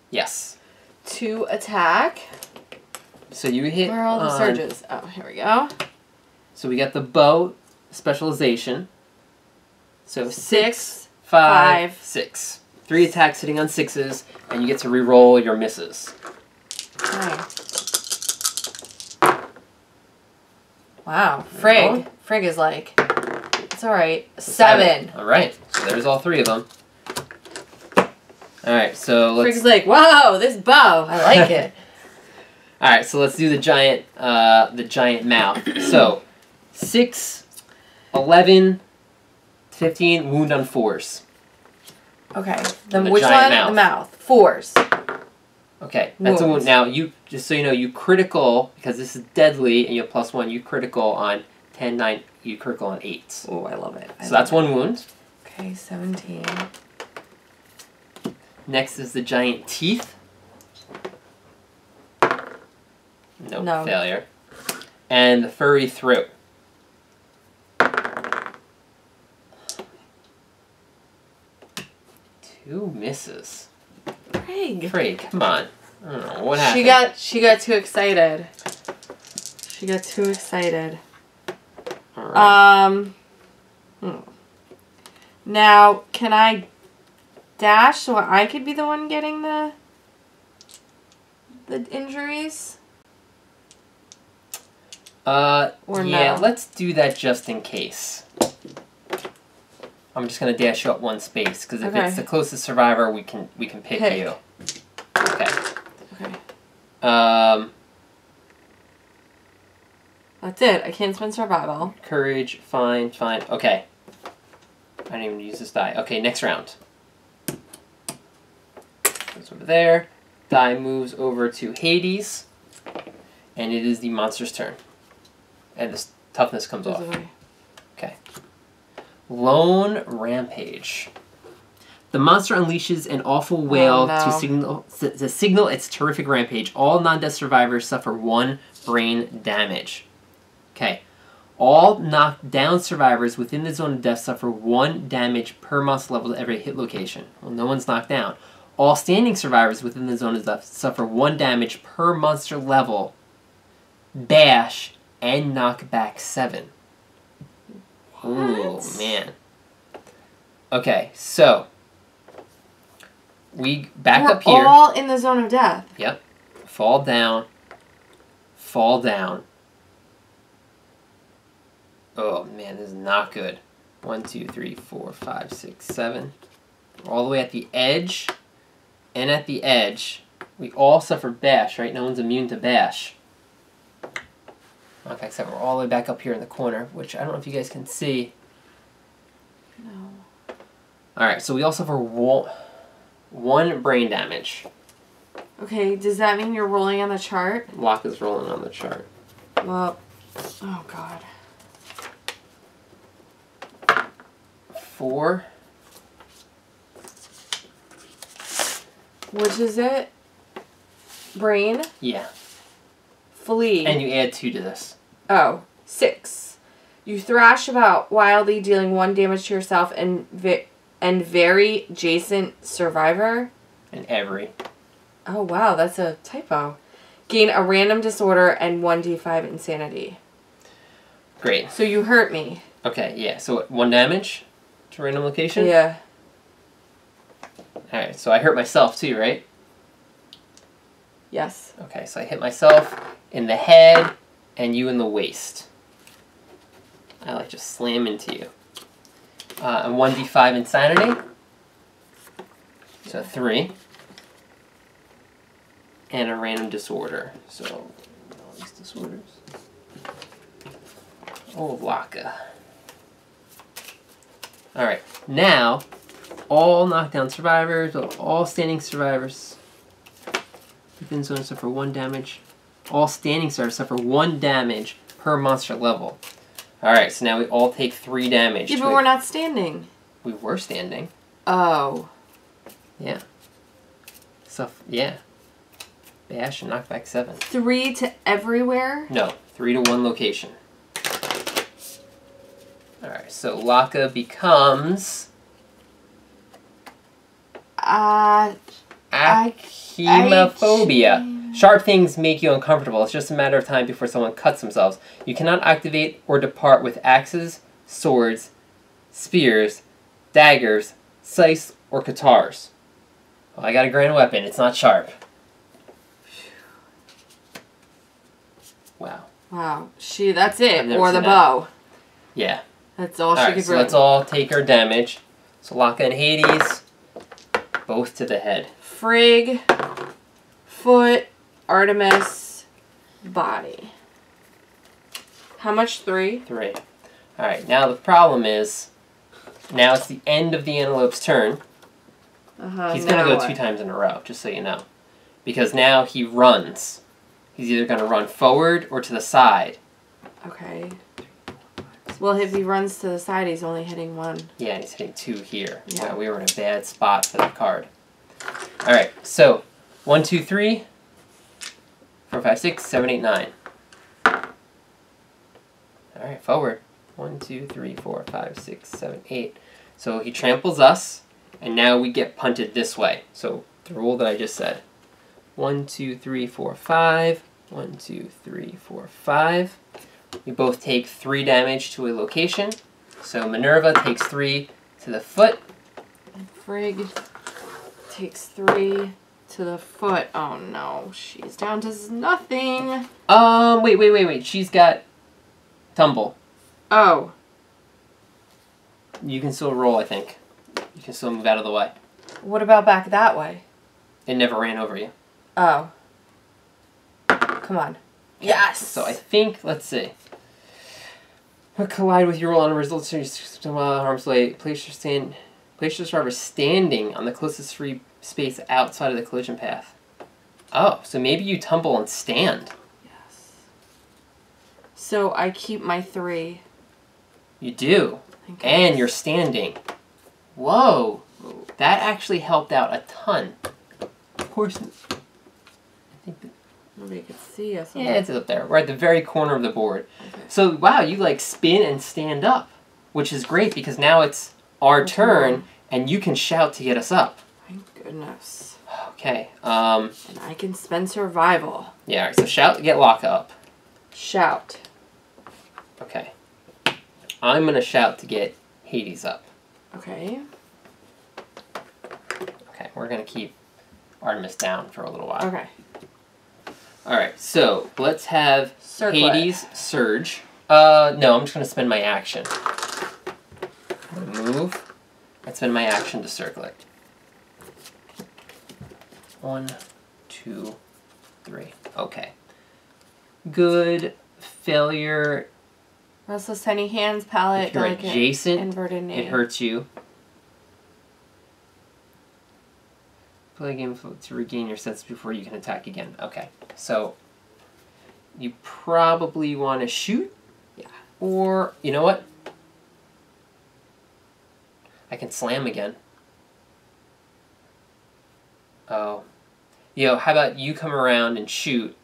Yes. To attack. So you hit. Where are all the surges? Oh, here we go. So we got the bow specialization. So 6, 5, 6. 3 attacks hitting on 6s, and you get to re-roll your misses. Okay. Wow. Frig. Frig is like, it's alright. 7. Alright, so there's all 3 of them. Alright, so let's... Frig's like, whoa, this bow. I like it. Alright, so let's do the giant mouth. So, 6, 11, 15, wound on 4s. Okay. The Which one? mouth. The mouth. 4s. Okay, that's a wound. Now, you just so you know, you critical, because this is deadly, and you have +1, you critical on 10, 9, you critical on 8s. Oh, I love it. So that's 1 wound. Okay, 17. Next is the giant teeth. Nope, No. failure. And the furry throat. 2 misses. Frig, come on. I don't know what happened. She got too excited. She got too excited. All right. Now, can I dash so I could be the one getting the injuries? Or yeah, no? let's do that just in case. I'm just gonna dash you up 1 space because if it's the closest survivor, we can pick you. Okay. Okay. That's it. I can't spend survival. Courage, fine. Okay. I didn't even use this die. Okay, next round. Goes over there. Die moves over to Hades. And it is the monster's turn. And this toughness comes off. Okay. Lone Rampage. The monster unleashes an awful wail to signal its terrific rampage. All non-death survivors suffer 1 brain damage. Okay. All knocked down survivors within the zone of death suffer 1 damage per monster level at every hit location. Well, no one's knocked down. All standing survivors within the zone of death suffer 1 damage per monster level, bash, and knock back 7. Ooh, man. Okay, so we back up here. We're all in the zone of death. Yep. Fall down. Fall down. Oh, man, this is not good. 1, 2, 3, 4, 5, 6, 7. We're all the way at the edge. And at the edge, we all suffer bash, right? No one's immune to bash. Okay, except we're all the way back up here in the corner, which I don't know if you guys can see. No. Alright, so we all suffer 1 brain damage. Okay, does that mean you're rolling on the chart? Lock is rolling on the chart. Well, oh god. 4. Which is it? Brain? Yeah. Flee. And you add 2 to this. Oh, 6. You thrash about wildly, dealing 1 damage to yourself and very adjacent survivor. And every. Oh wow, that's a typo. Gain a random disorder and 1d5 insanity. Great. So you hurt me. Okay, yeah. So 1 damage to random location? Yeah. Alright, so I hurt myself too, right? Yes. Okay, so I hit myself in the head and you in the waist. I like just slam into you. And 1d5 insanity. So 3. And a random disorder. So all these disorders. Old Laka. Alright, now, all knockdown survivors, all standing survivors. Within zone suffer 1 damage. All standing survivors suffer 1 damage per monster level. Alright, so now we all take 3 damage. Yeah, but we're not standing. We were standing. Oh. Yeah. So, yeah. Bash and knockback 7. 3 to everywhere? No, 3 to 1 location. Alright, so Laka becomes... Achemophobia. Sharp things make you uncomfortable. It's just a matter of time before someone cuts themselves. You cannot activate or depart with axes, swords, spears, daggers, scythes, or katars. Well, I got a grand weapon. It's not sharp. Wow. Wow. That's it. Or Or the bow. Yeah. That's all she could bring. So let's all take our damage. So Laka and Hades, both to the head. Frigg, foot, Artemis, body. How much? 3? 3. Alright, now the problem is, now it's the end of the antelope's turn. He's going to go 2 times in a row, just so you know. Because now he runs. He's either going to run forward or to the side. Okay. Well, if he runs to the side, he's only hitting 1. Yeah, and he's hitting 2 here. Yeah. Wow, we were in a bad spot for that card. Alright, so 1, 2, 3, 4, 5, 6, 7, 8, 9. Alright, forward. 1, 2, 3, 4, 5, 6, 7, 8. So he tramples us, and now we get punted this way. So the rule that I just said. 1, 2, 3, 4, 5. 1, 2, 3, 4, 5. We both take 3 damage to a location. So Minerva takes 3 to the foot. And Frigg takes 3 to the foot. Oh no, she's down to nothing. Wait. She's got tumble. Oh. You can still roll, I think. You can still move out of the way. What about back that way? It never ran over you. Oh. Come on. Yes! So I think, let's see. Collide with your roll on a result harm's way. Place your survivor standing on the closest free space outside of the collision path. Oh, so maybe you tumble and stand. Yes. So I keep my 3. You do. And you're standing. Whoa. That actually helped out a ton. Of course. I think that... Nobody could see us. Yeah, it's up there. We're at the very corner of the board. Okay. So, wow, you like spin and stand up, which is great because now it's our turn and you can shout to get us up. Thank goodness. Okay. And I can spend survival. Yeah, all right, so shout to get Laka up. Shout. Okay. I'm going to shout to get Hades up. Okay. Okay, we're going to keep Artemis down for a little while. Okay. Alright, so let's have Circlet. Hades surge. No, I'm just going to spend my action. I'm going to move and spend my action to circle it. 1, 2, 3. Okay. Good. Failure. Restless tiny hands, palette, if you're delicate, adjacent, inverted name. it hurts you. Play a game to regain your senses before you can attack again. Okay, so you probably want to shoot. Yeah. Or, you know what? I can slam again. Oh. Yo, how about you come around and shoot?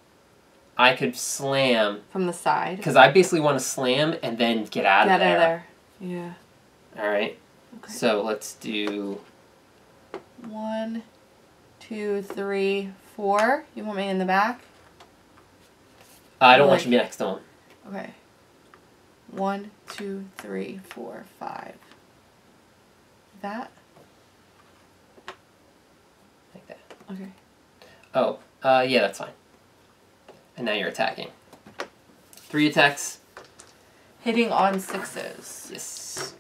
I could slam. From the side? Because I basically want to slam and then get out of there. Get out of there. Yeah. Alright. Okay. So let's do... 1, 2, 3, 4. You want me in the back? I don't want you to be next to him. Okay. 1, 2, 3, 4, 5. That? Like that. Okay. Oh, yeah, that's fine. And now you're attacking. 3 attacks. Hitting on 6s. Yes.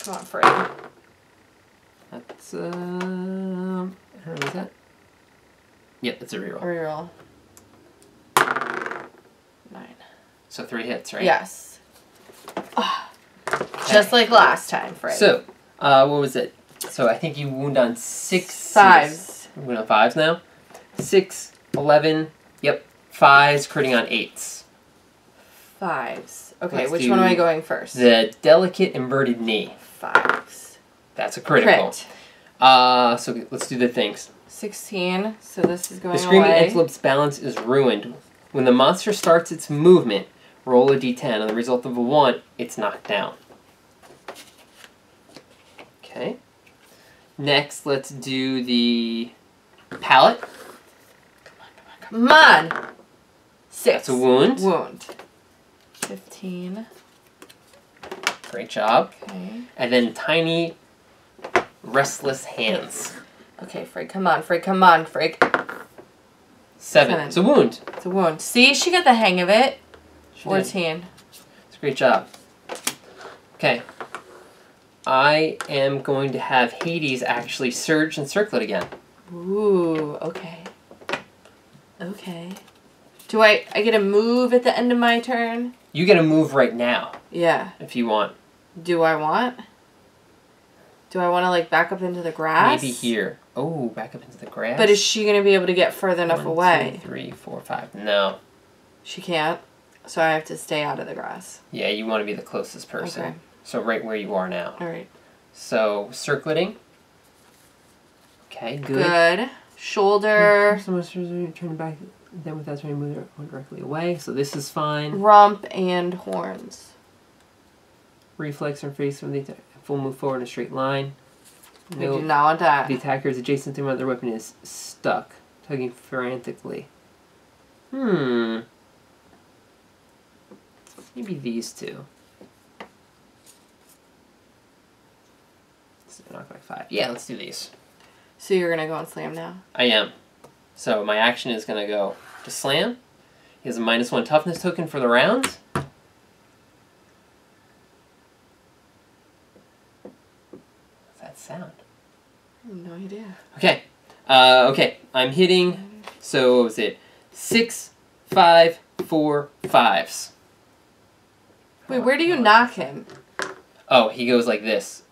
Come on, Fred. That's, I don't know, is that? Yep, it's a reroll. Reroll. 9. So 3 hits, right? Yes. Just like last time, Fred. So, what was it? So I think you wound on 6. 5s. You wound on 5s now? 6, 11, yep. 5s, critting on 8s. 5s. Okay, Let's which do one am I going first? The delicate inverted knee. 5s. That's a critical. Crit. So let's do the things. 16, so this is going away. The screaming antelope's balance is ruined. When the monster starts its movement, roll a d10. On the result of a 1, it's knocked down. Okay. Next, let's do the palate. Come on! 6. That's a wound. Wound. 15. Great job. Okay. And then tiny, restless hands. Okay, Frigg, come on, Frigg, come on, Frigg. 7. It's a wound. It's a wound. See, she got the hang of it. She 14. did. It's a great job. Okay. I am going to have Hades actually surge and circlet again. Ooh, okay. Okay. Do I get a move at the end of my turn? You get a move right now. Yeah. If you want. Do I want? Do I want to, like, back up into the grass? Maybe here. Oh, back up into the grass. But is she going to be able to get further enough 1, away? 2, 3, 4, 5. No. She can't. So I have to stay out of the grass. Yeah, you want to be the closest person. Okay. So right where you are now. All right. So, circleting. Okay, good. Good. Shoulder. Turn back, then without turning, move directly away. So this is fine. Rump and horns. Reflex and face from the full move forward in a straight line. We do not want that. The attacker is adjacent to another weapon is stuck, tugging frantically. Maybe these two. So knock by 5. Yeah, let's do these. So you're going to go and slam now? I am. So my action is going to go to slam. He has a -1 toughness token for the round. What's that sound? I have no idea. Okay. Okay. I'm hitting. So what was it? 6, 5, 4, 5s. Wait, where do you knock him? Oh, he goes like this.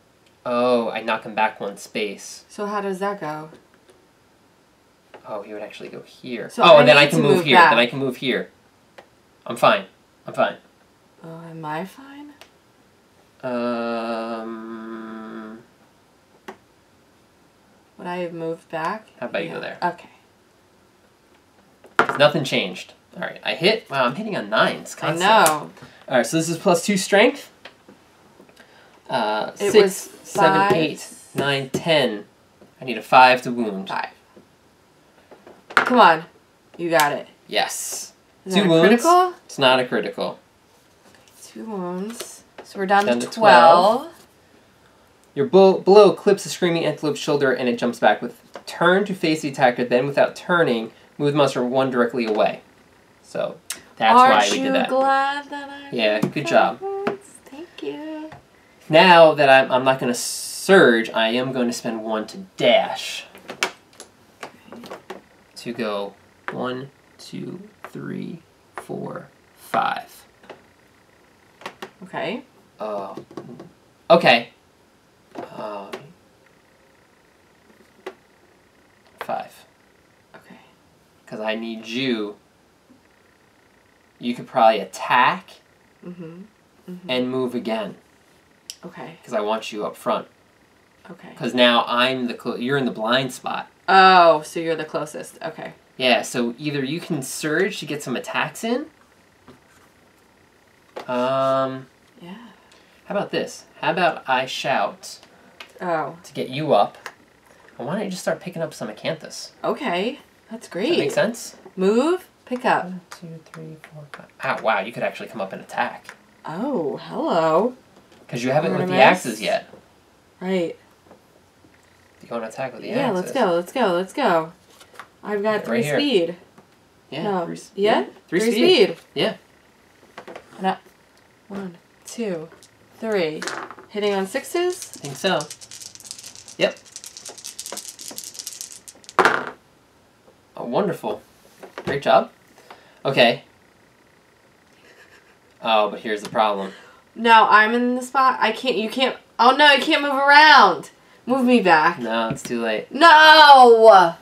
Oh, I knock him back 1 space. So how does that go? Oh, he would actually go here. So and then I can move here. back. Then I can move here. I'm fine. I'm fine. Oh, am I fine? Would I have moved back? How about you go there? Okay. Nothing changed. All right, I hit. Wow, I'm hitting on 9s constantly. I know. All right, so this is +2 strength. It 6, was 7, 8, 9, 10. I need a 5 to wound. 5. Come on. You got it. Yes. Is 2 that a wounds. critical? It's not a critical. 2 wounds. So we're down to 12. 12. Your blow clips the screaming antelope's shoulder and it jumps back with turn to face the attacker, then without turning, move the monster 1 directly away. So that's why we did that. Aren't you glad that I Yeah, good job. Thank you. Now that I'm not going to surge, I am going to spend 1 to dash. To go 1, 2, 3, 4, 5. Okay. Oh. Okay. 5. Okay. Because I need you. You could probably attack and move again. Okay. Because I want you up front. Okay. Because now you're in the blind spot. Oh, so you're the closest. Okay. Yeah, so either you can surge to get some attacks in. Yeah. How about this? How about I shout Oh. to get you up? And why don't you just start picking up some acanthus? Okay. That's Does great. that make sense? Move. Pick up. 1, 2, 3, 4, 5. Ow, wow, you could actually come up and attack. Oh, hello. Because you haven't with the Artemis. axes yet. Right. You want to attack with the Yeah, axes. let's go. Let's go. Let's go. I've got Right 3 here. speed. Yeah. No. 3, Yeah? 3 3 speed. speed. Yeah. No. 1, 2, 3. Hitting on 6s? I think so. Yep. Oh, wonderful. Great job. Okay. Oh, but here's the problem. Now I'm in the spot. I can't. You can't. Oh no! I can't move around. Move me back. No, it's too late. No!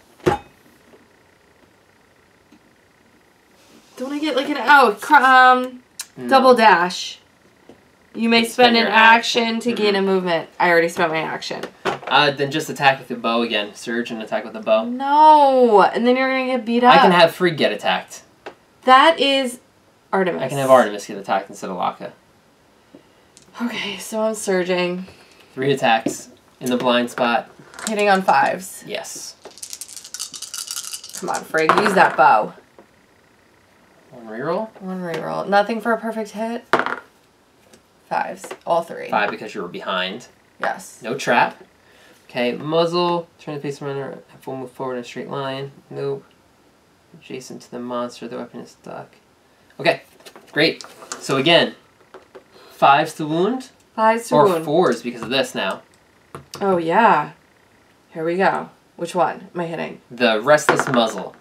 Don't I get like an No. double dash? You may spend an your action to gain a movement. I already spent my action. Then just attack with the bow again. Surge and attack with the bow. No, and then you're gonna get beat up. I can have Frigg get attacked. That is Artemis. I can have Artemis get attacked instead of Laka. Okay, so I'm surging. 3 attacks in the blind spot. Hitting on 5s. Yes. Come on, Frigg, use that bow. 1 reroll. 1 reroll. Nothing for a perfect hit. 5s. All 3. 5 because you were behind. Yes. No trap. Okay, muzzle. Turn the face runner. Full move forward in a straight line. Nope. Adjacent to the monster. The weapon is stuck. Okay, great. So again, 5s to wound. 5s to wound. Or 4s because of this now. Oh, yeah. Here we go. Which one am I hitting? The restless muzzle.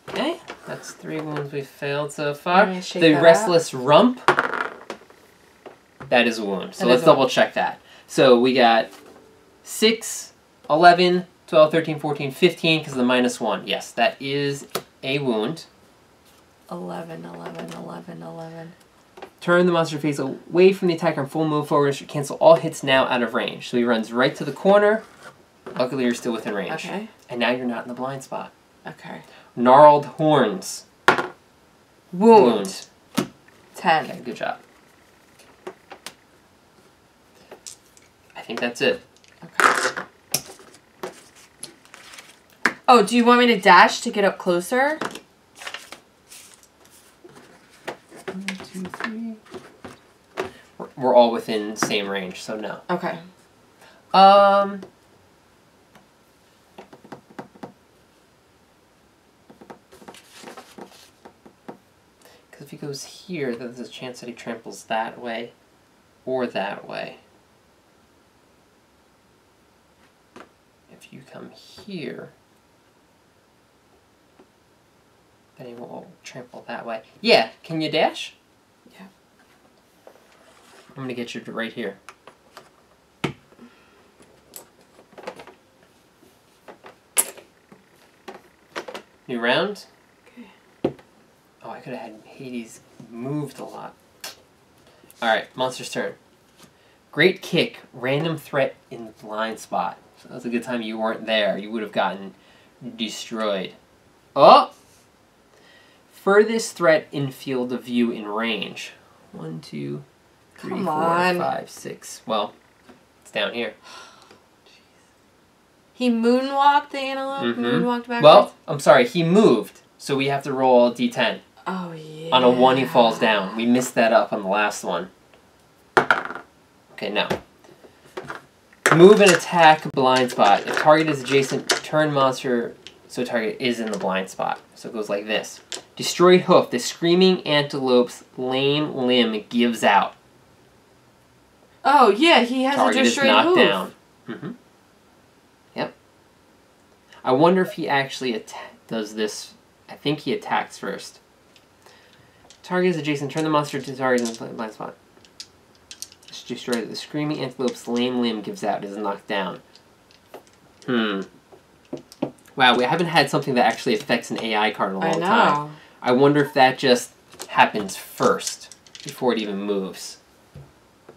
Okay, that's 3 wounds we failed so far. The restless rump. That is a wound. So let's double check that. So we got 6, 11, 12, 13, 14, 15 because of the -1. Yes, that is a wound. 11, 11, 11, 11. Turn the monster face away from the attacker and full move forward. Should cancel all hits now out of range. So he runs right to the corner. Luckily, you're still within range. Okay. And now you're not in the blind spot. Okay. Gnarled horns. Wound. 10. Okay, good job. I think that's it. Okay. Oh, do you want me to dash to get up closer? 1, 2, 3. We're all within the same range, so no. Okay. Because if he goes here, then there's a chance that he tramples that way or that way. If you come here, then he will trample that way. Yeah, can you dash? Yeah. I'm going to get you to right here. New round? Okay. Oh, I could have had Hades moved a lot. Alright, monster's turn. Great kick, random threat in the blind spot. So that's a good time you weren't there. You would have gotten destroyed. Oh! Furthest threat in field of view in range. 1, 2, 3, 4, 5, 6. Well, it's down here. He moonwalked the antelope? Moonwalked backwards? Well, I'm sorry, he moved. So we have to roll a d10. Oh, yeah. On a 1, he falls down. We missed that up on the last one. Okay, now. Move and attack blind spot. If target is adjacent, turn monster so target is in the blind spot. So it goes like this. Destroyed hoof. The screaming antelope's lame limb gives out. Oh, yeah, he has Target a destroyed is knocked hoof. down. Mm-hmm. Yep. I wonder if he actually does this. I think he attacks first. Target is adjacent. Turn the monster to target in the blind spot. Destroy the screaming antelope's lame limb gives out. Is knocked down. Wow, we haven't had something that actually affects an AI card in a long time. I wonder if that just happens first before it even moves.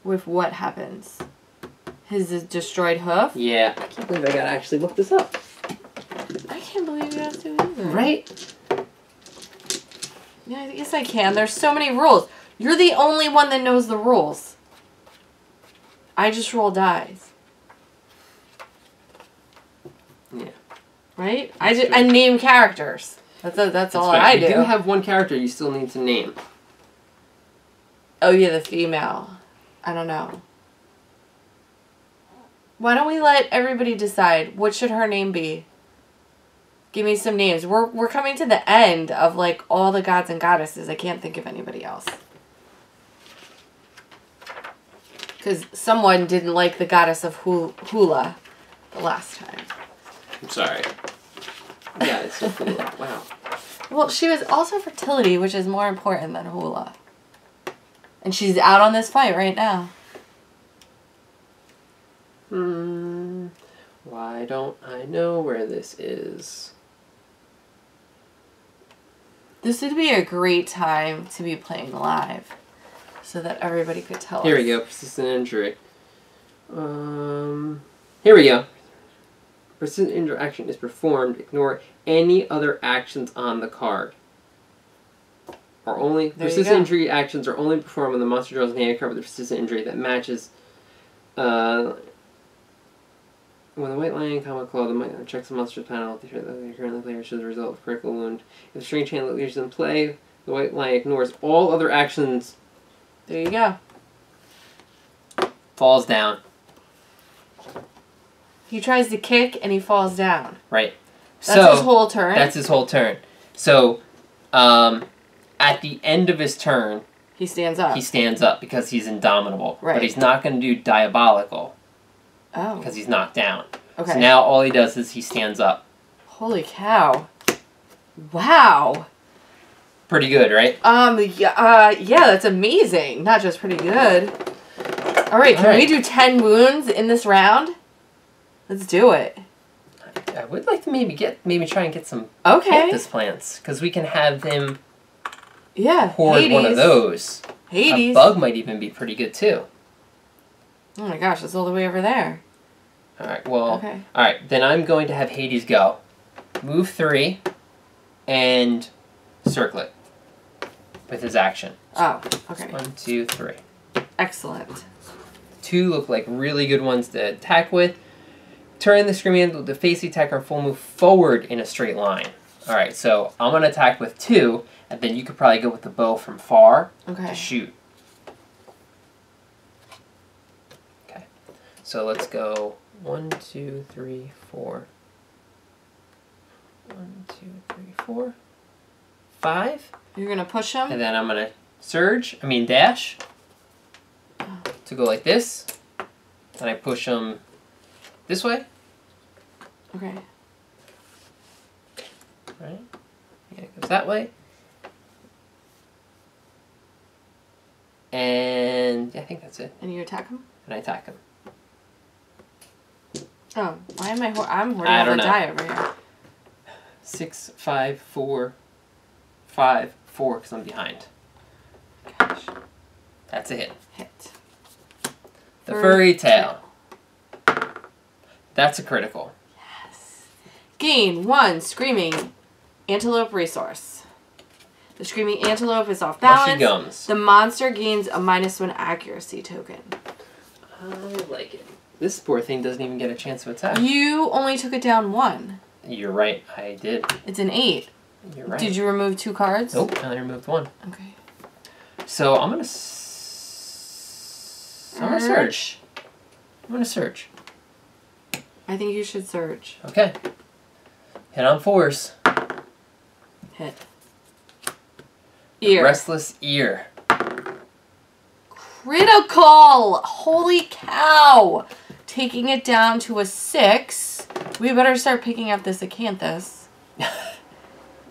With what happens? His destroyed hoof? Yeah, I can't believe I gotta actually look this up. I can't believe you have to either. Right? Yeah, I guess I can. There's so many rules. You're the only one that knows the rules. I just roll dice. Yeah. Right? I name characters. That's all I do. You do have one character you still need to name. Oh yeah, the female. I don't know. Why don't we let everybody decide what should her name be? Give me some names. We're coming to the end of like all the gods and goddesses. I can't think of anybody else. Because someone didn't like the goddess of Hula the last time. I'm sorry. Yeah, it's so cool. Wow. Well, she was also fertility, which is more important than hula. And she's out on this fight right now. Why don't I know where this is? This would be a great time to be playing live, so that everybody could tell us. Here we go, persistent injury. Here we go. Persistent injury action is performed. Ignore any other actions on the card. Persistent injury actions are only performed when the monster draws an hand card with a persistent injury that matches. When the white lion comma claw, the monster checks the monster's panel. The currently player shows the result of critical wound. If the strange hand leaves in play, the white lion ignores all other actions. There you go. Falls down. He tries to kick and he falls down. Right. That's his whole turn. That's his whole turn. So, at the end of his turn, he stands up. He stands up because he's indomitable. Right. But he's not going to do diabolical. Oh. Because he's knocked down. Okay. So now all he does is he stands up. Holy cow. Wow. Pretty good, right? Yeah, that's amazing. Not just pretty good. All right, can we do 10 wounds in this round? Let's do it. I would like to maybe try and get some cactus plants, because we can have him hoard one of those. Hades. A bug might even be pretty good too. Oh my gosh, it's all the way over there. All right, well, all right, then I'm going to have Hades go. Move 3 and circle it with his action. Oh, okay. 1, 2, 3. Excellent. 2 look like really good ones to attack with. Turn the screaming with the face attacker full move forward in a straight line. All right, so I'm going to attack with 2, and then you could probably go with the bow from far to shoot. Okay, so let's go 1, 2, 3, 4. 1, 2, 3, 4, 5. You're going to push him? And then I'm going to dash to go like this. And I push him this way. Okay. Right? Yeah, it goes that way. And I think that's it. And you attack him? And I attack him. Oh, why am I'm hoarding all the die over here. 6, 5, 4, 5, 4, because I'm behind. Gosh. That's a hit. Hit. The furry tail. That's a critical. Yes. Gain 1 screaming antelope resource. The screaming antelope is off balance. Mushy gums. The monster gains a -1 accuracy token. I like it. This poor thing doesn't even get a chance to attack. You only took it down 1. You're right. I did. It's an 8. You're right. Did you remove 2 cards? Nope. I only removed 1. Okay. So I'm gonna search. I'm gonna search. I think you should search. Okay. Hit on 4s. Hit. Ear. Restless ear. Critical! Holy cow! Taking it down to a 6. We better start picking up this acanthus.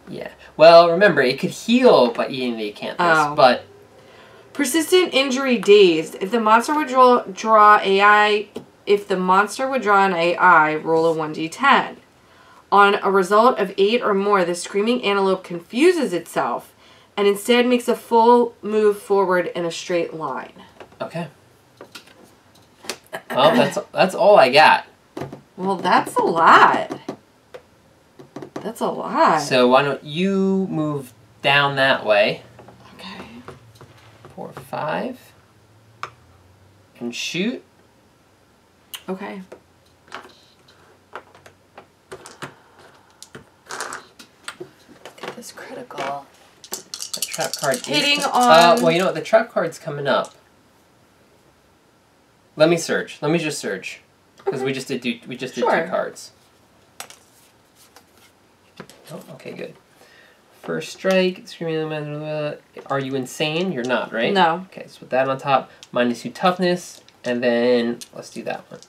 Yeah. Well, remember, it could heal by eating the acanthus, but... Persistent injury dazed. If the monster would draw AI... If the monster would draw an AI, roll a 1d10. On a result of 8 or more, the screaming antelope confuses itself and instead makes a full move forward in a straight line. Okay. Well, that's all I got. Well, that's a lot. That's a lot. So why don't you move down that way? Okay. 4, 5. And shoot. Okay. Get this critical. The trap card hitting on... well, you know what? The trap card's coming up. Let me search. Let me just search. Because we just did 2 cards. Oh, okay, good. First strike. Screaming. Are you insane? You're not, right? No. Okay, so with that on top, -2 toughness. And then, let's do that one.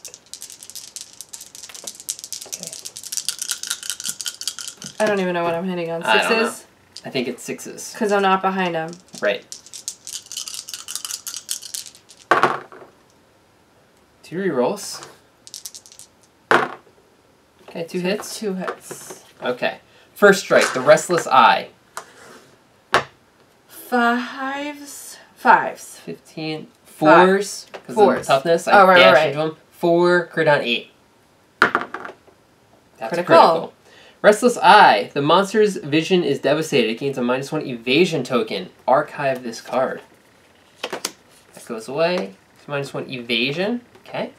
Okay. I don't even know what I'm hitting on. 6s? I think it's 6s. Because I'm not behind him. Right. 2 rerolls. Okay, 2 hits. 2 hits. Okay. First strike, the Restless Eye. 5s. 15. 4s. Because of toughness. Oh, right. Into him. 4, crit on 8. That's critical. Restless Eye. The monster's vision is devastated. It gains a -1 evasion token. Archive this card. That goes away. It's -1 evasion. Okay.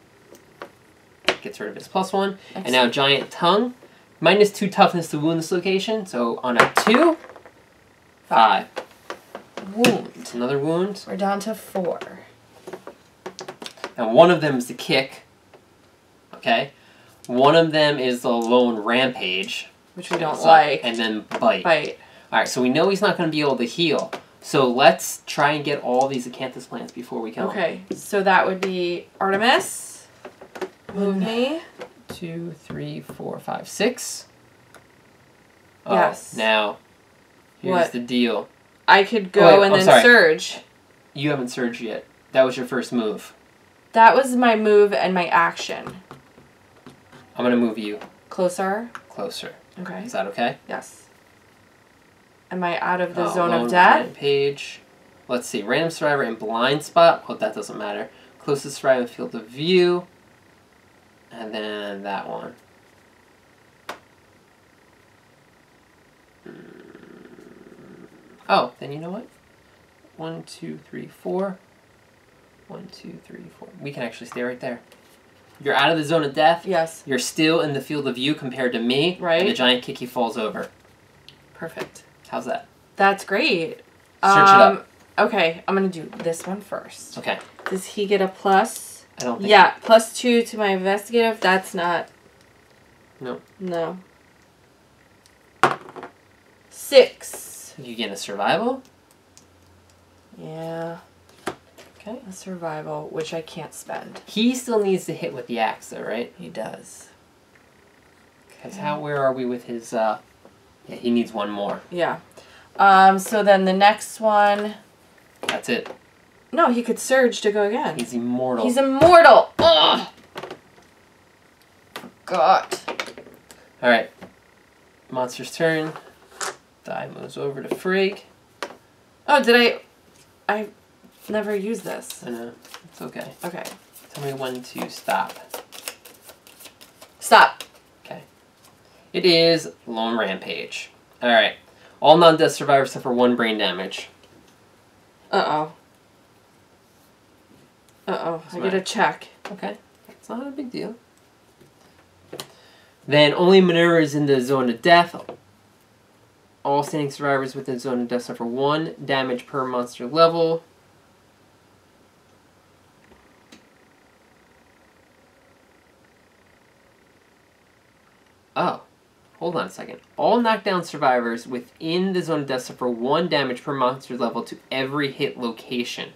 Gets rid of his +1. Excellent. And now Giant Tongue. -2 toughness to wound this location. So on a 2, 5. Wound. Another wound. We're down to 4. And one of them is the kick. Okay. One of them is the lone Rampage. Which we don't like. And then Bite. Bite. Alright, so we know he's not going to be able to heal. So let's try and get all these Acanthus plants before we kill him. Okay, so that would be Artemis. Move me. 2, 3, 4, 5, 6. Oh, yes. Now, here's the deal. I could go and then surge. You haven't surged yet. That was your first move. That was my move and my action. I'm going to move you. Closer? Closer. Okay. Is that okay? Yes. Am I out of the zone of death? Rampage. Let's see. Random survivor in blind spot. Well, that doesn't matter. Closest survivor in field of view. And then that one. Oh, then you know what? 1, 2, 3, 4. 1, 2, 3, 4. We can actually stay right there. You're out of the zone of death. Yes. You're still in the field of view compared to me. Right. And the giant kicky falls over. Perfect. How's that? That's great. Search it up. Okay, I'm going to do this one first. Okay. Does he get a plus? I don't think Yeah, +2 to my investigative. That's not... No. No. 6. You get a survival? Yeah. Okay. A survival, which I can't spend. He still needs to hit with the axe, though, right? He does. Because where are we with his, Yeah, he needs one more. Yeah. So then the next one... That's it. No, he could surge to go again. He's immortal. He's immortal! Ugh! Forgot. Alright. Monster's turn. Die moves over to Frigg. Oh, did I never used this. I know. It's okay. Okay. Tell me when to stop. Stop. Okay. It is Lone Rampage. Alright. All non-death survivors suffer 1 brain damage. Uh-oh. Uh-oh. I get a check. Okay. It's not a big deal. Then only Minerva is in the zone of death. All standing survivors within the zone of death suffer 1 damage per monster level. Oh. Hold on a second. All knockdown survivors within the zone of death suffer 1 damage per monster level to every hit location.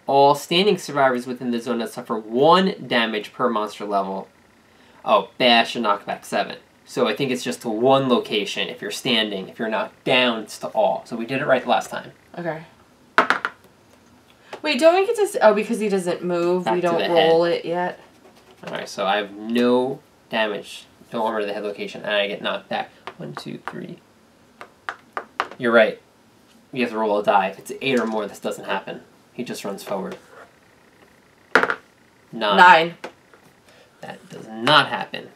All standing survivors within the zone of death suffer 1 damage per monster level. Oh, bash and knockback 7. So I think it's just to 1 location if you're standing. If you're knocked down, it's to all. So we did it right last time. Okay. Wait, don't we get to... Oh, because he doesn't move, we don't roll it yet? Alright, so I have no damage. No armor to the head location, and I get knocked back. 1, 2, 3. You're right. You have to roll a die. If it's 8 or more, this doesn't happen. He just runs forward. 9. That does not happen.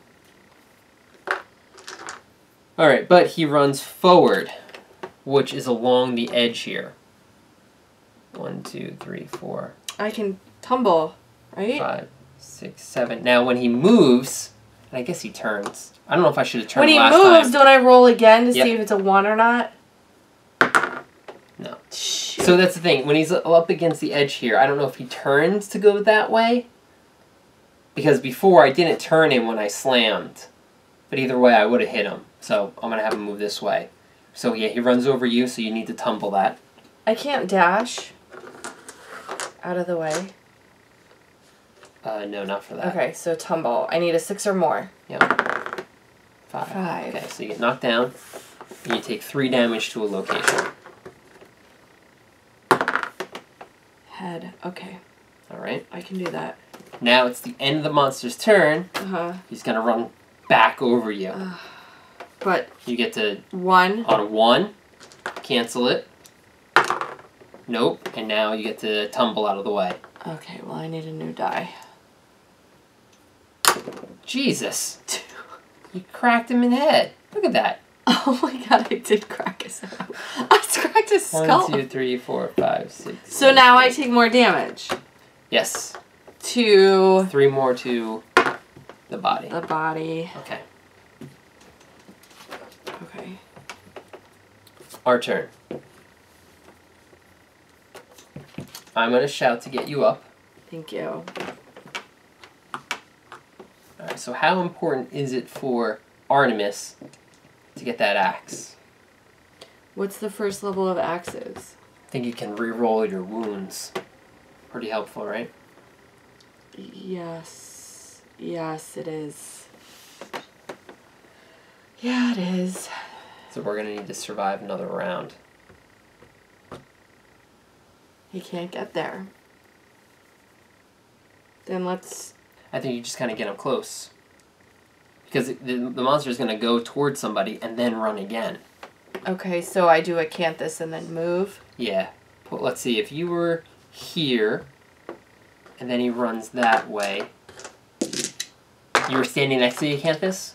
Alright, but he runs forward, which is along the edge here. 1, 2, 3, 4. I can tumble, right? 5, 6, 7. Now, when he moves... I guess he turns. I don't know if I should have turned last time. When he moves, don't I roll again to see if it's a 1 or not? No. Shoot. So that's the thing. When he's up against the edge here, I don't know if he turns to go that way. Because before, I didn't turn him when I slammed. But either way, I would have hit him. So I'm going to have him move this way. So yeah, he runs over you, so you need to tumble that. I can't dash out of the way. No, not for that. Okay, so tumble. I need a 6 or more. Yep. 5. Okay, so you get knocked down. and you take 3 damage to a location. Head. Okay. All right. I can do that. Now it's the end of the monster's turn. He's going to run back over you. But you get to... 1. On a 1, cancel it. Nope. And now you get to tumble out of the way. Okay, well, I need a new die. Jesus. You cracked him in the head. Look at that. Oh my god, I did crack his head. I cracked his skull. 1, 2, 3, 4, 5, 6. So now I take more damage. Yes. 2. 3 more to the body. The body. Okay. Okay. Our turn. I'm going to shout to get you up. Thank you. Alright, so how important is it for Artemis to get that axe? What's the first level of axes? I think you can re-roll your wounds. Pretty helpful, right? Yes. Yes, it is. Yeah, it is. So we're going to need to survive another round. He can't get there. Then let's... I think you just kind of get him close. Because the monster is going to go towards somebody and then run again. Okay, so I do acanthus and then move? Yeah. But let's see, if you were here, and then he runs that way. You were standing next to the acanthus?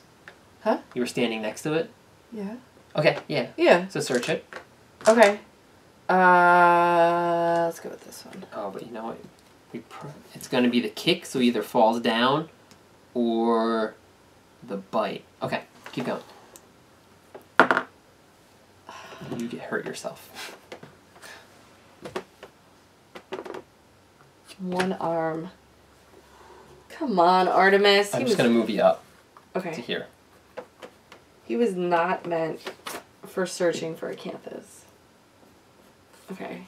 Huh? You were standing next to it? Yeah. Okay, yeah. Yeah. So search it. Okay. Let's go with this one. Oh, but you know what? It's going to be the kick, so either falls down or the bite. Okay, keep going. You get hurt yourself. 1 arm. Come on, Artemis. I'm just going to move you up to Okay. here. He was not meant for searching for acanthus. Okay.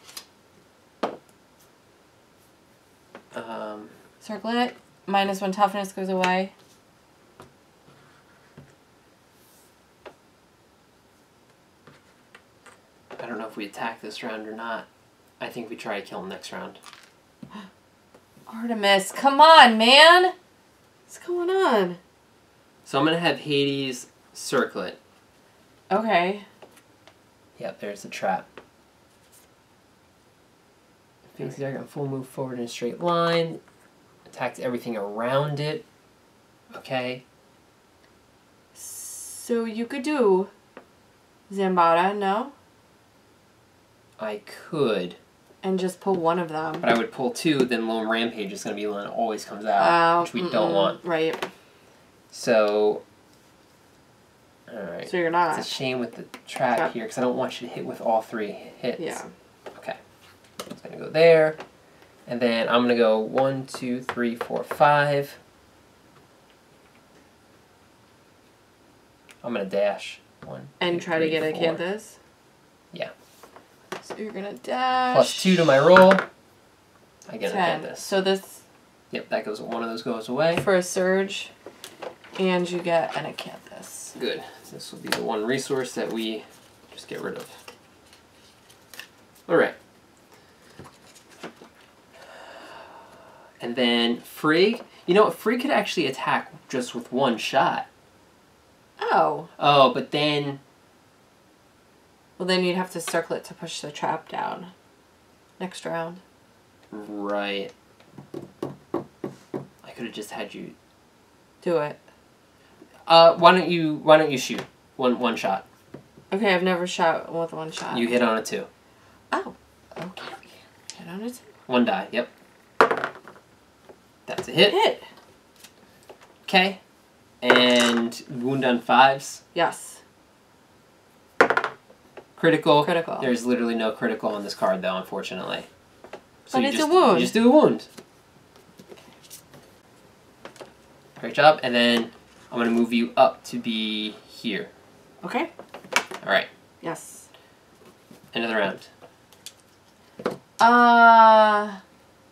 Circle it. -1 toughness goes away. I don't know if we attack this round or not. I think we try to kill him next round. Artemis, come on, man! What's going on? So I'm going to have Hades circle it. Okay. Yep, there's the trap. Face the target on full move forward in a straight line. Attacks everything around it. Okay. So you could do Zambada, no? I could. And just pull one of them. But I would pull 2, then Lone Rampage is going to be the one that always comes out, which we don't want. Right. So, alright. So you're not. It's a shame with the trap here, because I don't want you to hit with all 3 hits. Yeah. Okay. It's going to go there. And then I'm going to go 1, 2, 3, 4, 5. I'm going to dash. 1, And 2, try 3, to get 4. acanthus? Yeah. So you're going to dash. Plus 2 to my roll. I get 10. acanthus. So this... Yep, that goes. One of those goes away. For a surge. And you get an acanthus. Good. This will be the one resource that we just get rid of. Alright. And then Frigg. You know what? Frigg could actually attack just with 1 shot. Oh. Oh, but then... Well, then you'd have to circle it to push the trap down. Next round. Right. I could have just had you... Do it. Why don't you shoot? One shot. Okay, I've never shot with 1 shot. You hit on a 2. Oh. Okay. Hit on a 2. 1 die, yep. That's a hit. Hit. Okay. And wound on 5s. Yes. Critical. Critical. There's literally no critical on this card, though, unfortunately. So but it's a wound. You just do a wound. Great job. And then I'm going to move you up to be here. Okay. All right. Yes. End of the round.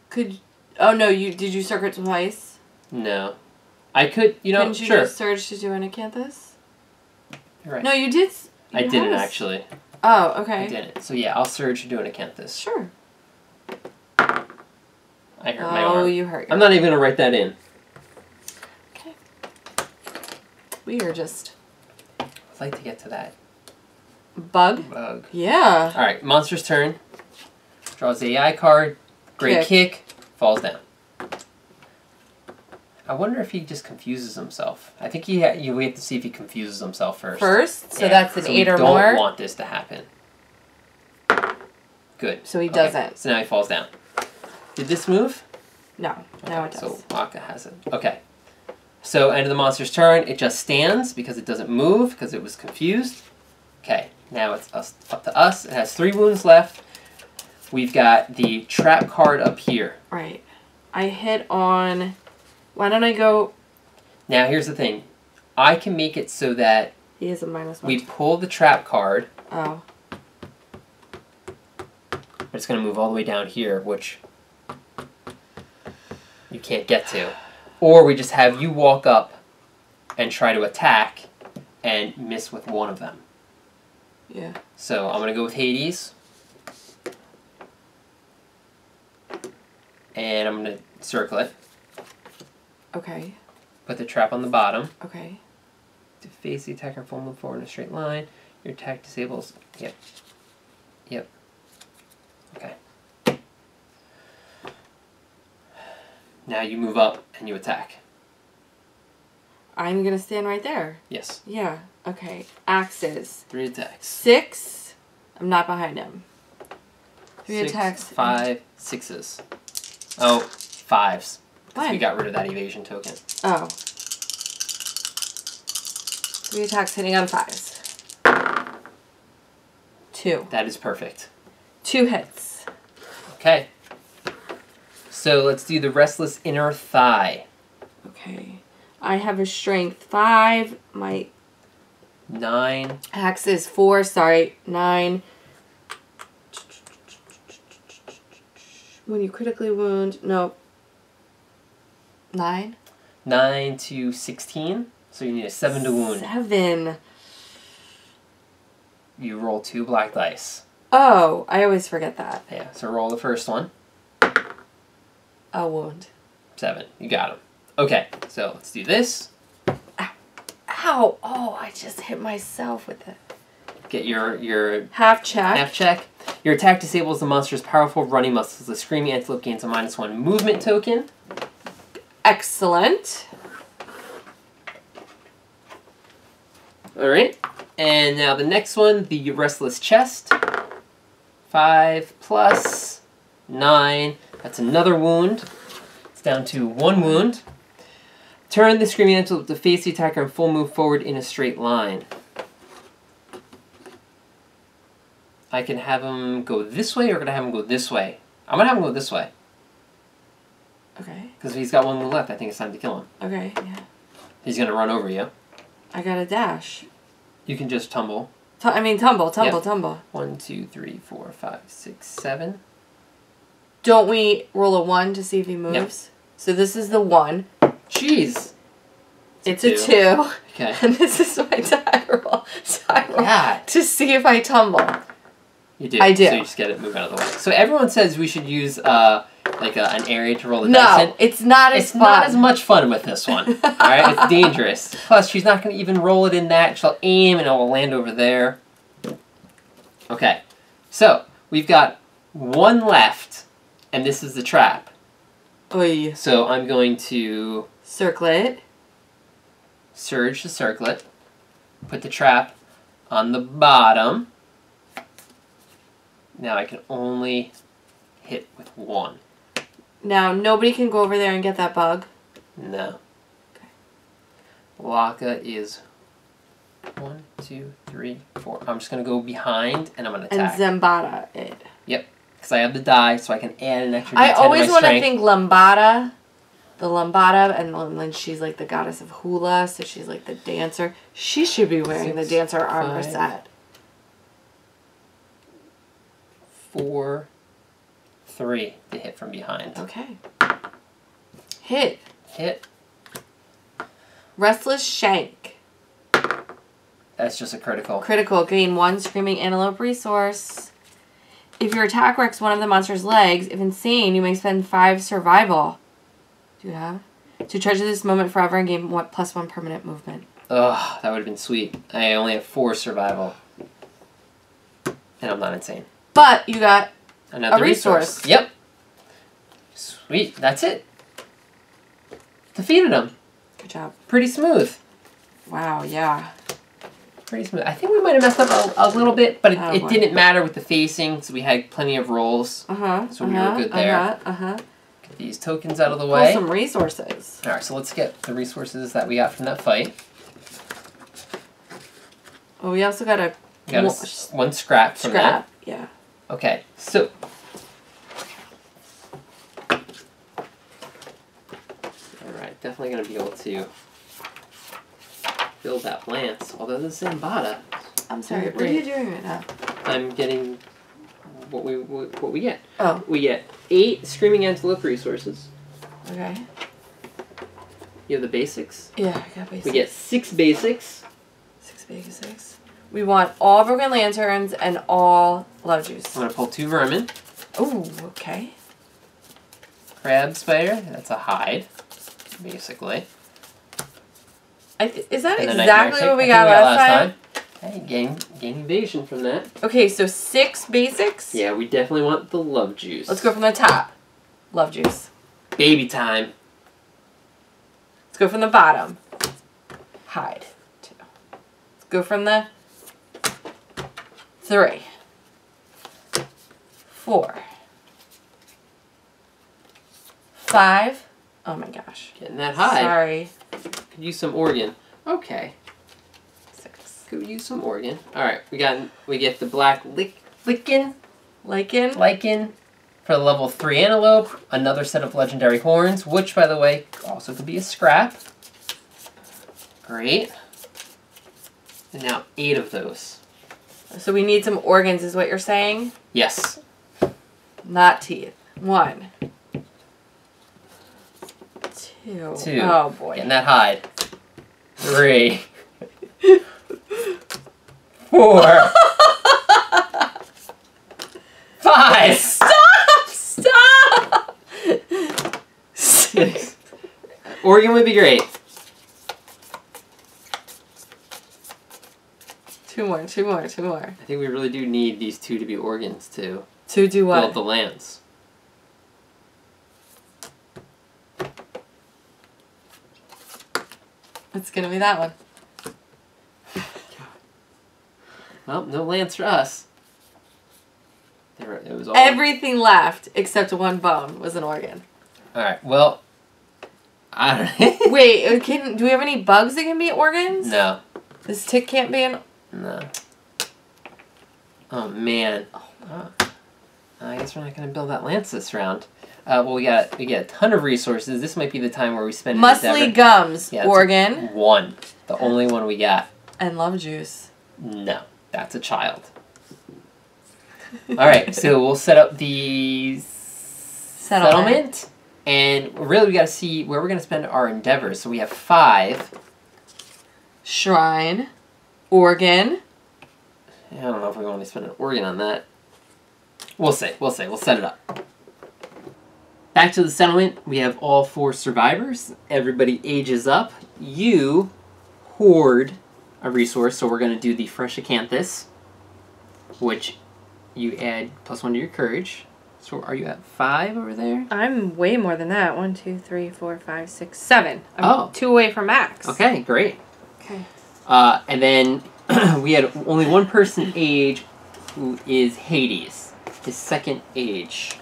Could... Oh, no, did you circle it twice? No. I could, you know, Couldn't you sure. just surge to do an acanthus? You're right. No, you did... I didn't actually. Oh, okay. I didn't. So yeah, I'll surge to do an acanthus. Sure. I hurt my arm. Oh, you hurt. I'm not even gonna write that in. Okay. We are just. I'd like to get to that. Bug. Yeah. All right, monster's turn. Draws the AI card. Great kick. Falls down. I wonder if he just confuses himself. I think we have to see if he confuses himself first. So that's an 8 or more? We don't want this to happen. Good. So he doesn't. So now he falls down. Did this move? No. Okay, Now it does. So Waka has it. Okay. So end of the monster's turn. It just stands because it doesn't move because it was confused. Okay. Now it's up to us. It has 3 wounds left. We've got the trap card up here. Right. I hit on... Why don't I go... Now, here's the thing. I can make it so that... He is a -1. We pull the trap card. Oh. But it's going to move all the way down here, which you can't get to. Or we just have you walk up and try to attack and miss with one of them. Yeah. So I'm going to go with Hades. And I'm going to circle it. Okay. Put the trap on the bottom. Okay. To face the attacker, full move forward in a straight line. Your attack disables. Yep. Yep. Okay. Now you move up and you attack. I'm going to stand right there. Yes. Yeah. Okay. Axes. 3 attacks. 6. I'm not behind him. 3 6, attacks. 5, 6s. Oh, 5s. Why? We got rid of that evasion token. Oh. 3 attacks hitting on 5s. 2. That is perfect. 2 hits. Okay. So let's do the Restless Inner Thigh. Okay. I have a strength 5. My 9. axe is 4. Sorry. 9. When you critically wound... No. 9? 9 to 16. So you need a 7 to wound. 7. You roll 2 black dice. Oh, I always forget that. Yeah, so roll the first one. A wound. 7. You got him. Okay, so let's do this. Ow. Ow. Oh, I just hit myself with it. Get your half check. Half check. Your attack disables the monster's powerful running muscles. The screaming antelope gains a -1 movement token. Excellent. Alright. And now the next one, the Restless Chest. 5 plus 9. That's another wound. It's down to 1 wound. Turn the screaming antelope to face the attacker and full move forward in a straight line. I can have him go this way, or can I have him go this way? I'm going to have him go this way. Okay. Because he's got 1 move left, I think it's time to kill him. Okay, yeah. He's going to run over you. I got a dash. You can just tumble. Tumble. Yep. 1, 2, 3, 4, 5, 6, 7. Don't we roll a 1 to see if he moves? Yep. So this is the 1. Jeez. It's a 2. Okay. And this is my die roll. So I roll to see if I tumble. You do. I do. So you just get it, move out of the way. So everyone says we should use like an area to roll the dice in. No, it's not as fun. It's not as much fun with this one. Alright, it's dangerous. Plus, she's not going to even roll it in that. She'll aim and it will land over there. Okay. So, we've got 1 left, and this is the trap. Oy. So I'm going to... Circle it. Surge to circle it. Put the trap on the bottom. Now I can only hit with 1. Now, nobody can go over there and get that bug? No. Okay. Laka is 1, 2, 3, 4. I'm just going to go behind, and I'm going to attack. And Zambada it. Yep. Because I have the die, so I can add an extra D10 I always to my want to strength. think Lambada. The Lambada, and then she's like the goddess of hula, so she's like the dancer. She should be wearing 6, the dancer armor 5, set. 4, 3 to hit from behind. Okay. Hit. Hit. Restless Shank. That's just a critical. Critical. Gain 1 screaming antelope resource. If your attack wrecks one of the monster's legs, if insane, you may spend 5 survival. Do you have? To treasure this moment forever and gain +1 permanent movement. Ugh, that would have been sweet. I only have 4 survival. And I'm not insane. But you got another resource. Yep. Sweet. That's it. Defeated him. Good job. Pretty smooth. Wow, yeah. Pretty smooth. I think we might have messed up a little bit, but it didn't matter with the facing, so we had plenty of rolls. So we were good there. Get these tokens out of the way. Pull some resources. Alright, so let's get the resources that we got from that fight. Oh, we also got one scrap from that. Yeah. Okay, so... Alright, definitely going to be able to build that lance. Although this Zambada... I'm sorry, what are you doing right now? I'm getting what we get. Oh. We get 8 screaming antelope resources. Okay. You have the basics? Yeah, I got basics. We get 6 basics. 6 basics. We want all broken lanterns and all love juice. I'm going to pull 2 vermin. Ooh, okay. Crab spider. That's a hide, basically. Is that exactly what we got last time? Hey, gain evasion from that. Okay, so 6 basics? Yeah, we definitely want the love juice. Let's go from the top. Love juice. Baby time. Let's go from the bottom. Hide. 2. Let's go from the 3. 4. 5. Oh my gosh. Getting that hide. Sorry. Could use some organ. Okay. 6. Could use some organ. Alright, we get the black lichen for the level 3 antelope. Another set of legendary horns, which by the way also could be a scrap. Great. And now 8 of those. So we need some organs is what you're saying? Yes. Not teeth. 1. 2. 2. Oh boy. Getting that hide. 3. 4. 5. Stop! 6. Organ would be great. 2 more. 2 more. 2 more. I think we really do need these 2 to be organs to do what? build the lance. It's gonna be that one. Well, no lance for us. It was all Everything left except 1 bone was an organ. Alright, well, I don't Wait, do we have any bugs that can be organs? No. This tick can't be an... No. Oh, man. I guess we're not going to build that lance this round. Well, we get a ton of resources. This might be the time where we spend... Muscly gums, yeah, organ. 1. The only one we got. And love juice. No, that's a child. Alright, so we'll set up the settlement. And really we got to see where we're going to spend our endeavors. So we have 5. Shrine. Organ. I don't know if we want to spend an organ on that. We'll see. We'll see. We'll set it up. Back to the settlement. We have all 4 survivors. Everybody ages up. You hoard a resource. So we're going to do the fresh acanthus, which you add +1 to your courage. So are you at 5 over there? I'm way more than that. 1, 2, 3, 4, 5, 6, 7. I'm 2 away from max. Okay, great. Okay. And then we had only 1 person age, who is Hades, his 2nd age.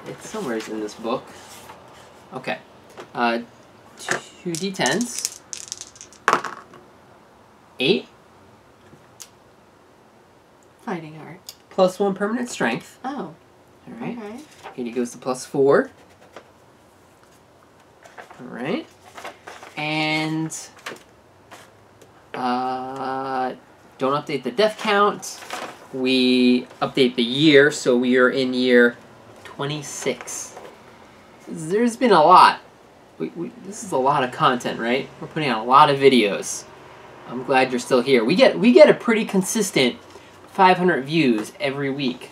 It's somewhere in this book. Okay. 2d10s. 8. Fighting heart. +1 permanent strength. Oh. Alright. Okay. Katie goes to +4. Alright. And don't update the death count. We update the year, so we are in year 26. There's been a lot this is a lot of content, right? We're putting out a lot of videos. I'm glad you're still here. We get a pretty consistent 500 views every week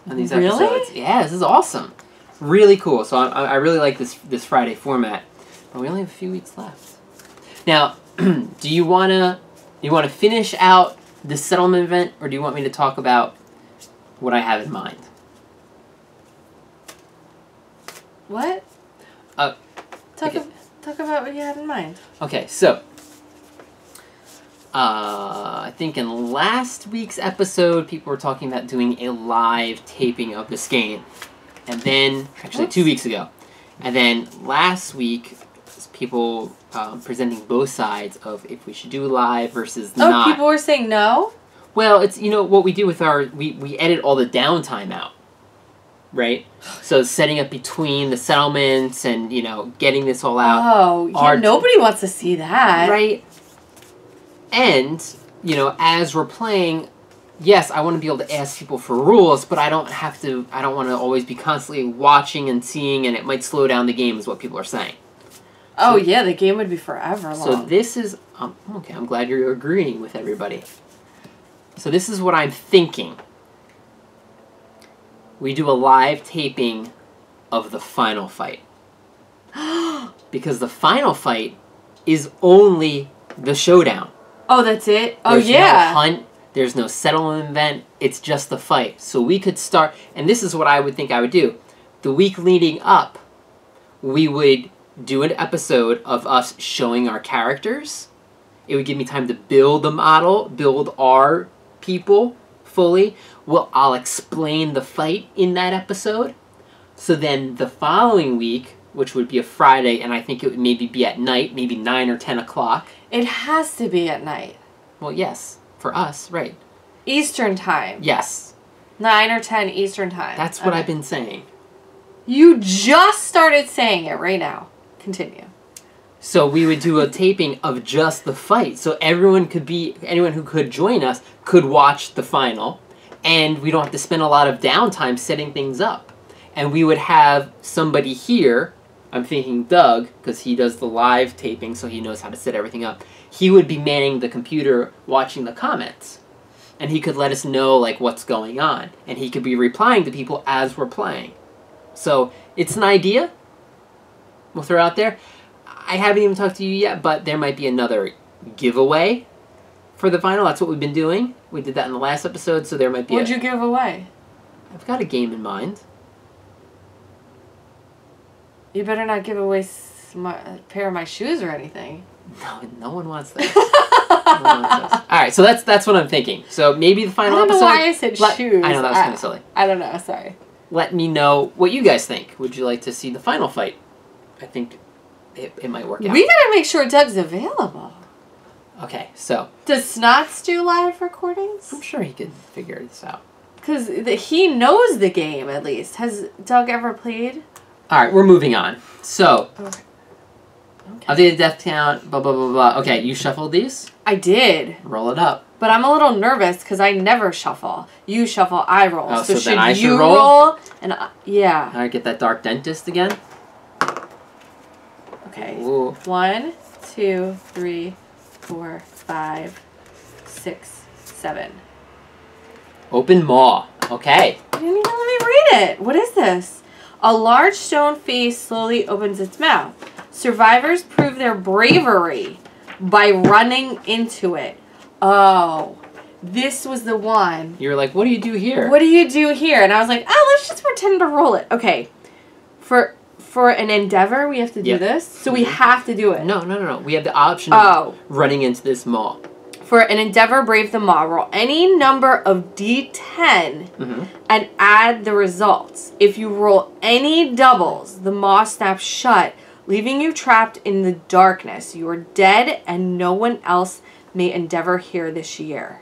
on these episodes. Really? Yeah, this is awesome. Really cool. So I really like this Friday format. But we only have a few weeks left. Now, do you wanna finish out the settlement event, or do you want me to talk about what I have in mind? What? Talk about what you had in mind. Okay, so I think in last week's episode, people were talking about doing a live taping of this game. And then, actually 2 weeks ago. And then last week, people presenting both sides of if we should do live versus not. Oh, people were saying no? Well, it's, what we do with we edit all the downtime out. Right? So setting up between the settlements and, getting this all out. Oh, yeah, nobody wants to see that. Right? And, as we're playing, yes, I want to be able to ask people for rules, but I don't want to always be constantly watching and seeing, and it might slow down the game is what people are saying. Oh, yeah, the game would be forever long. So this is, okay, I'm glad you're agreeing with everybody. So this is what I'm thinking. We do a live taping of the final fight. Because the final fight is only the showdown. Oh, that's it? Oh, There's yeah. no hunt. There's no settlement event. It's just the fight. So we could start, and this is what I would think I would do. The week leading up, we would do an episode of us showing our characters. It would give me time to build the model, build our people fully. Well, I'll explain the fight in that episode. So then the following week, which would be a Friday, and I think it would maybe be at night, maybe 9 or 10 o'clock. It has to be at night. Well, yes, for us, right. Eastern time. Yes. 9 or 10 Eastern time. That's what I've been saying. You just started saying it right now. Continue. So we would do a taping of just the fight. So anyone who could join us could watch the final. And we don't have to spend a lot of downtime setting things up. And we would have somebody here, I'm thinking Doug, because he does the live taping, so he knows how to set everything up. He would be manning the computer, watching the comments. And he could let us know, what's going on. And he could be replying to people as we're playing. So, it's an idea. We'll throw out there. I haven't even talked to you yet, but there might be another giveaway for the final. That's what we've been doing. We did that in the last episode, so there might be What'd you give away? I've got a game in mind. You better not give away a pair of my shoes or anything. No one wants that. No one wants those. Alright, so that's what I'm thinking. So maybe the final episode... I don't know why I said shoes. I know, that was kind of silly. I don't know, sorry. Let me know what you guys think. Would you like to see the final fight? I think it might work out. We gotta make sure Doug's available. Okay, so... Does Snots do live recordings? I'm sure he could figure this out. Because he knows the game, at least. Has Doug ever played? Alright, we're moving on. So... Okay. Updated death count, blah, blah, blah, blah. Okay, you shuffled these? I did. Roll it up. But I'm a little nervous because I never shuffle. You shuffle, I roll. Oh, so then I should you roll? And yeah. Alright, get that Dark Dentist again. Okay. Ooh. 1, 2, 3, 4, 5, 6, 7. Open maw. Okay. You didn't even let me read it. What is this? A large stone face slowly opens its mouth. Survivors prove their bravery by running into it. Oh, this was the one. You were like, what do you do here? What do you do here? And I was like, oh, let's just pretend to roll it. Okay. For an endeavor, we have to do this? So we have to do it. No. We have the option of running into this maw. For an endeavor, brave the maw. Roll any number of D10 and add the results. If you roll any doubles, the maw snaps shut, leaving you trapped in the darkness. You are dead and no one else may endeavor here this year.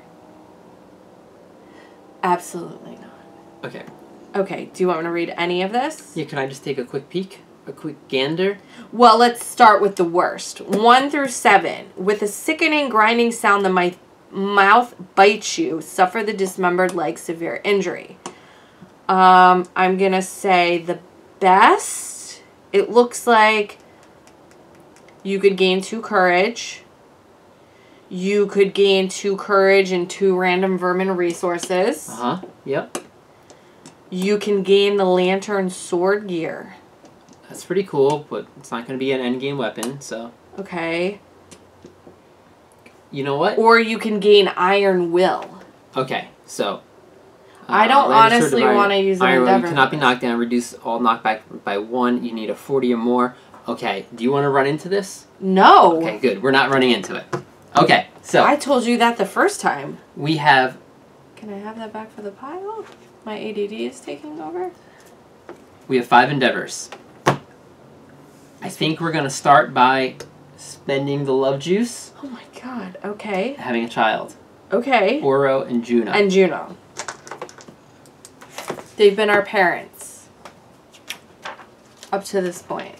Absolutely not. Okay. Okay, do you want me to read any of this? Yeah, can I just take a quick peek? A quick gander? Well, let's start with the worst. 1 through 7. With a sickening, grinding sound, the mouth bites you. Suffer the dismembered leg severe injury. I'm going to say the best. It looks like You could gain 2 courage. You could gain 2 courage and 2 random vermin resources. Yep. You can gain the lantern sword gear. That's pretty cool, but it's not going to be an endgame weapon, so... Okay. You know what? Or you can gain iron will. Okay, so... I don't honestly want to use an Iron will, endeavor. you cannot be knocked down. Reduce all knockback by 1. You need a 40 or more. Okay, do you want to run into this? No. Okay, good. We're not running into it. Okay, so... I told you that the first time. We have... Can I have that back for the pile? My ADD is taking over. We have 5 endeavors. I think we're going to start by spending the love juice. Oh my god, okay. Having a child. Okay. Oro and Juno. And Juno. They've been our parents. Up to this point.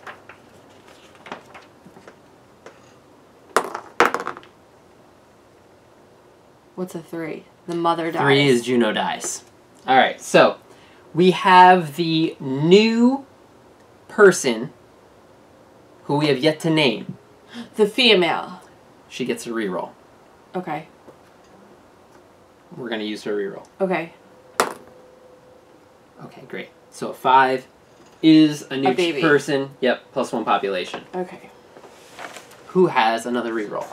What's a 3? The mother dies. 3 is Juno dies. Alright, so we have the new person who we have yet to name. The female. She gets a reroll. Okay. We're going to use her reroll. Okay. Okay, great. So 5 is a new baby. person. Yep, +1 population. Okay. Who has another reroll.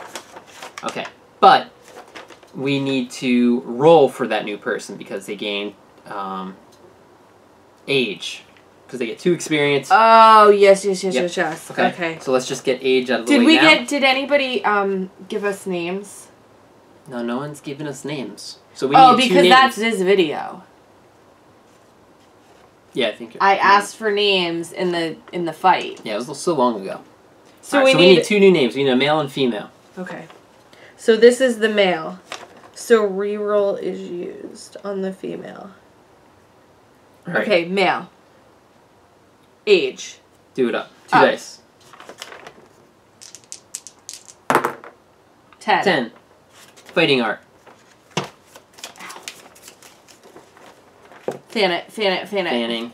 Okay, but we need to roll for that new person because they gain age. Because they get 2 experience. Oh, yes. Okay. Okay. So let's just get age out of the way now. Did anybody give us names? No, no one's given us names. So we need 2 because names. that's this video. Yeah, I think I asked for names in the fight. Yeah, it was so long ago. So Right, we so need we need 2 new names. We need a male and female. Okay. So this is the male. So reroll is used on the female. Right. Okay, male. Age. Do it up. 2 dice. 10. 10. Fighting art. Fan it. Fanning.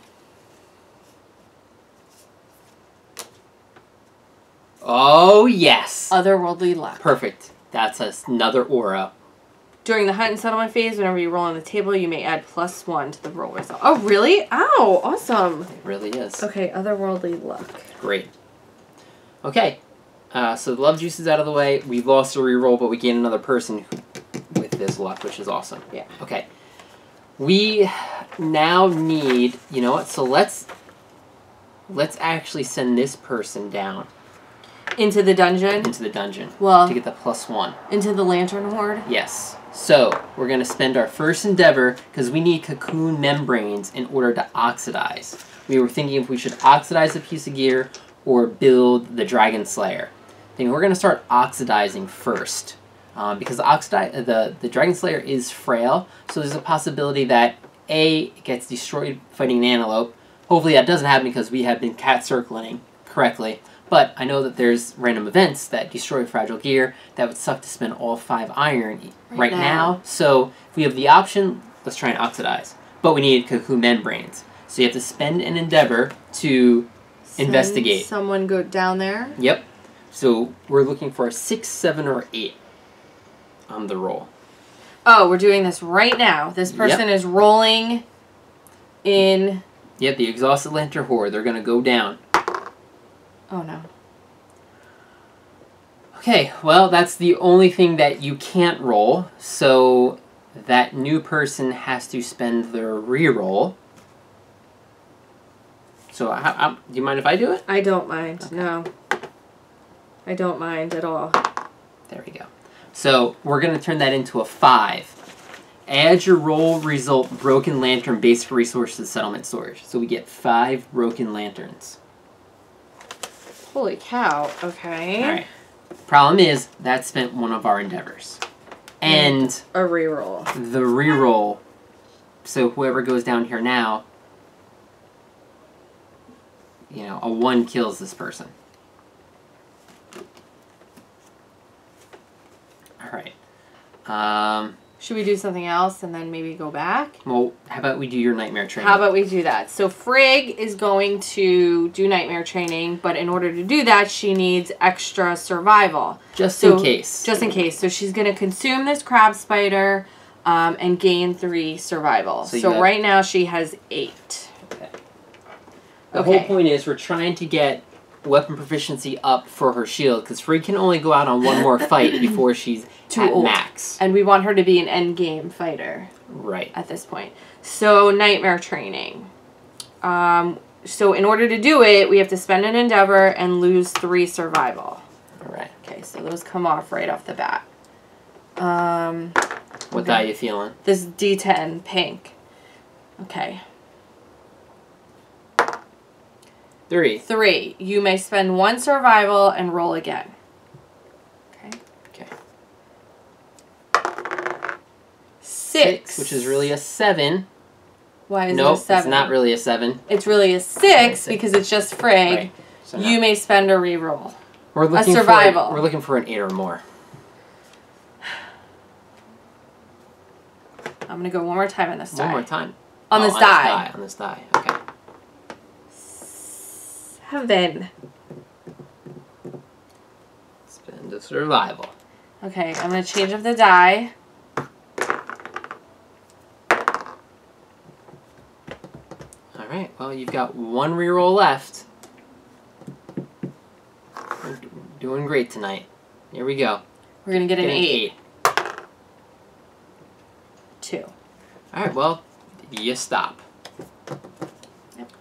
Oh, yes. Otherworldly luck. Perfect. That's another aura. During the hunt and settlement phase, whenever you roll on the table, you may add +1 to the roll result. Oh, really? Ow! Awesome. It really is. Okay, otherworldly luck. Great. Okay. So the love juice is out of the way. We've lost a reroll, but we gain another person with this luck, which is awesome. Yeah. Okay. We now need... You know what? So let's actually send this person down. Into the dungeon? Into the dungeon. Well... To get the +1. Into the lantern horde? Yes. So, we're going to spend our first endeavor, because we need cocoon membranes in order to oxidize. We were thinking if we should oxidize a piece of gear, or build the Dragon Slayer. I think we're going to start oxidizing first. Because the Dragon Slayer is frail, so there's a possibility that A, it gets destroyed fighting an antelope. Hopefully that doesn't happen because we have been cat circling correctly. But I know that there's random events that destroy fragile gear that would suck to spend all 5 iron right now. So if we have the option, let's try and oxidize. But we need cocoon membranes. So you have to spend an endeavor to investigate. Someone go down there? Yep. So we're looking for a 6, 7, or 8 on the roll. Oh, we're doing this right now. This person is rolling in... Yep, the exhausted lantern horde. They're going to go down. Oh, no. Okay, well, that's the only thing that you can't roll. So that new person has to spend their reroll. So, do you mind if I do it? I don't mind, okay. No. I don't mind at all. There we go. So, we're going to turn that into a 5. Add your roll result broken lantern base for resources settlement storage. So we get 5 broken lanterns. Holy cow, okay. Alright. Problem is, that spent one of our endeavors. And a reroll. The reroll. So whoever goes down here now, you know, a 1 kills this person. Alright. Should we do something else and then maybe go back? Well, how about we do your nightmare training? How about we do that? So Frigg is going to do nightmare training, but in order to do that, she needs extra survival. Just in case. Just in case. So she's going to consume this crab spider and gain 3 survival. So right now she has 8. Okay. The whole point is we're trying to get weapon proficiency up for her shield, because Frigg can only go out on one more fight before she's at max. And we want her to be an endgame fighter. Right. At this point. So, nightmare training. So, in order to do it, we have to spend an endeavor and lose 3 survival. Alright. Okay, so those come off right off the bat. What die you feeling? This D10, pink. Okay. 3. 3. You may spend 1 survival and roll again. Okay. Okay. 6. Which is really a 7. Why is it a 7? It's not really a 7. It's really a 6 because it's just Frigg. Right. So you may spend a reroll. We're looking survival. We're looking for an 8 or more. I'm going to go one more time on this die. One more time. On this die. On this die. Okay. 7. Spend a survival. Okay, I'm going to change up the die. Alright, well, you've got 1 reroll left. We're doing great tonight. Here we go. We're going to get an 8. 2. Alright, well, you stop. Yep.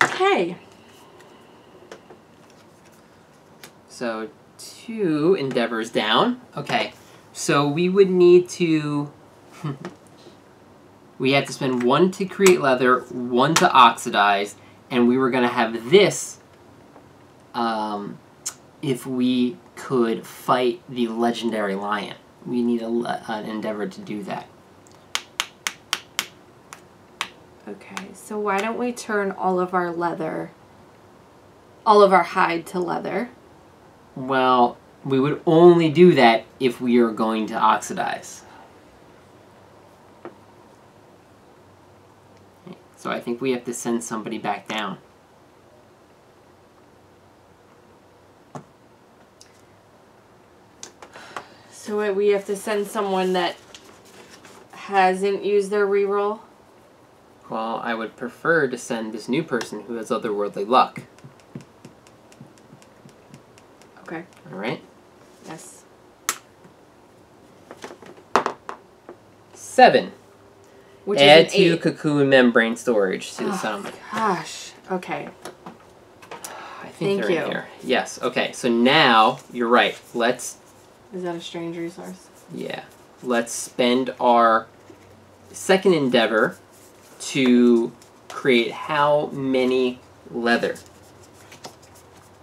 Okay. So, 2 endeavors down. Okay, so we would need to... we had to spend 1 to create leather, 1 to oxidize, and we were going to have this if we could fight the legendary lion. We need an endeavor to do that. Okay, so why don't we turn all of our hide to leather? Well, we would only do that if we are going to oxidize. So I think we have to send somebody back down. So we have to send someone that hasn't used their reroll? Well, I would prefer to send this new person who has otherworldly luck. Okay. Alright? Yes. 7. Which Add is 2 8. cocoon membrane storage to the settlement. Gosh. Okay. I think they're in here. Yes. Okay. So now you're right. Let's. Is that a strange resource? Yeah. Let's spend our second endeavor to create how many leather?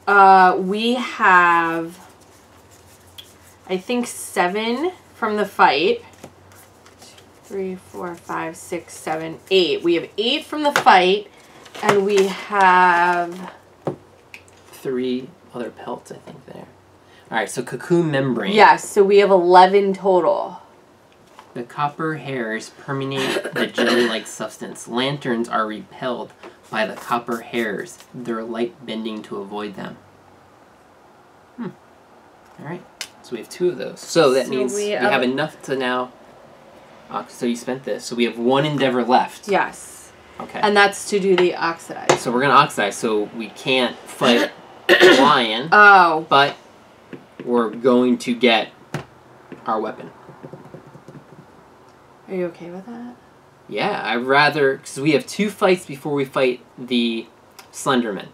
We have, I think, 7 from the fight. 3, 4, 5, 6, 7, 8. We have 8 from the fight, and we have 3 other pelts, I think, there. Alright, so cocoon membrane. Yes, so we have 11 total. The copper hairs permeate the jelly-like substance. Lanterns are repelled by the copper hairs, their light bending to avoid them. Alright, so we have 2 of those. So that means we have enough to now... so you spent this. So we have 1 endeavor left. Yes. Okay. And that's to do the oxidize. So we're going to oxidize, so we can't fight the lion. Oh. But we're going to get our weapon. Are you okay with that? Yeah, I'd rather... Because we have 2 fights before we fight the Slenderman.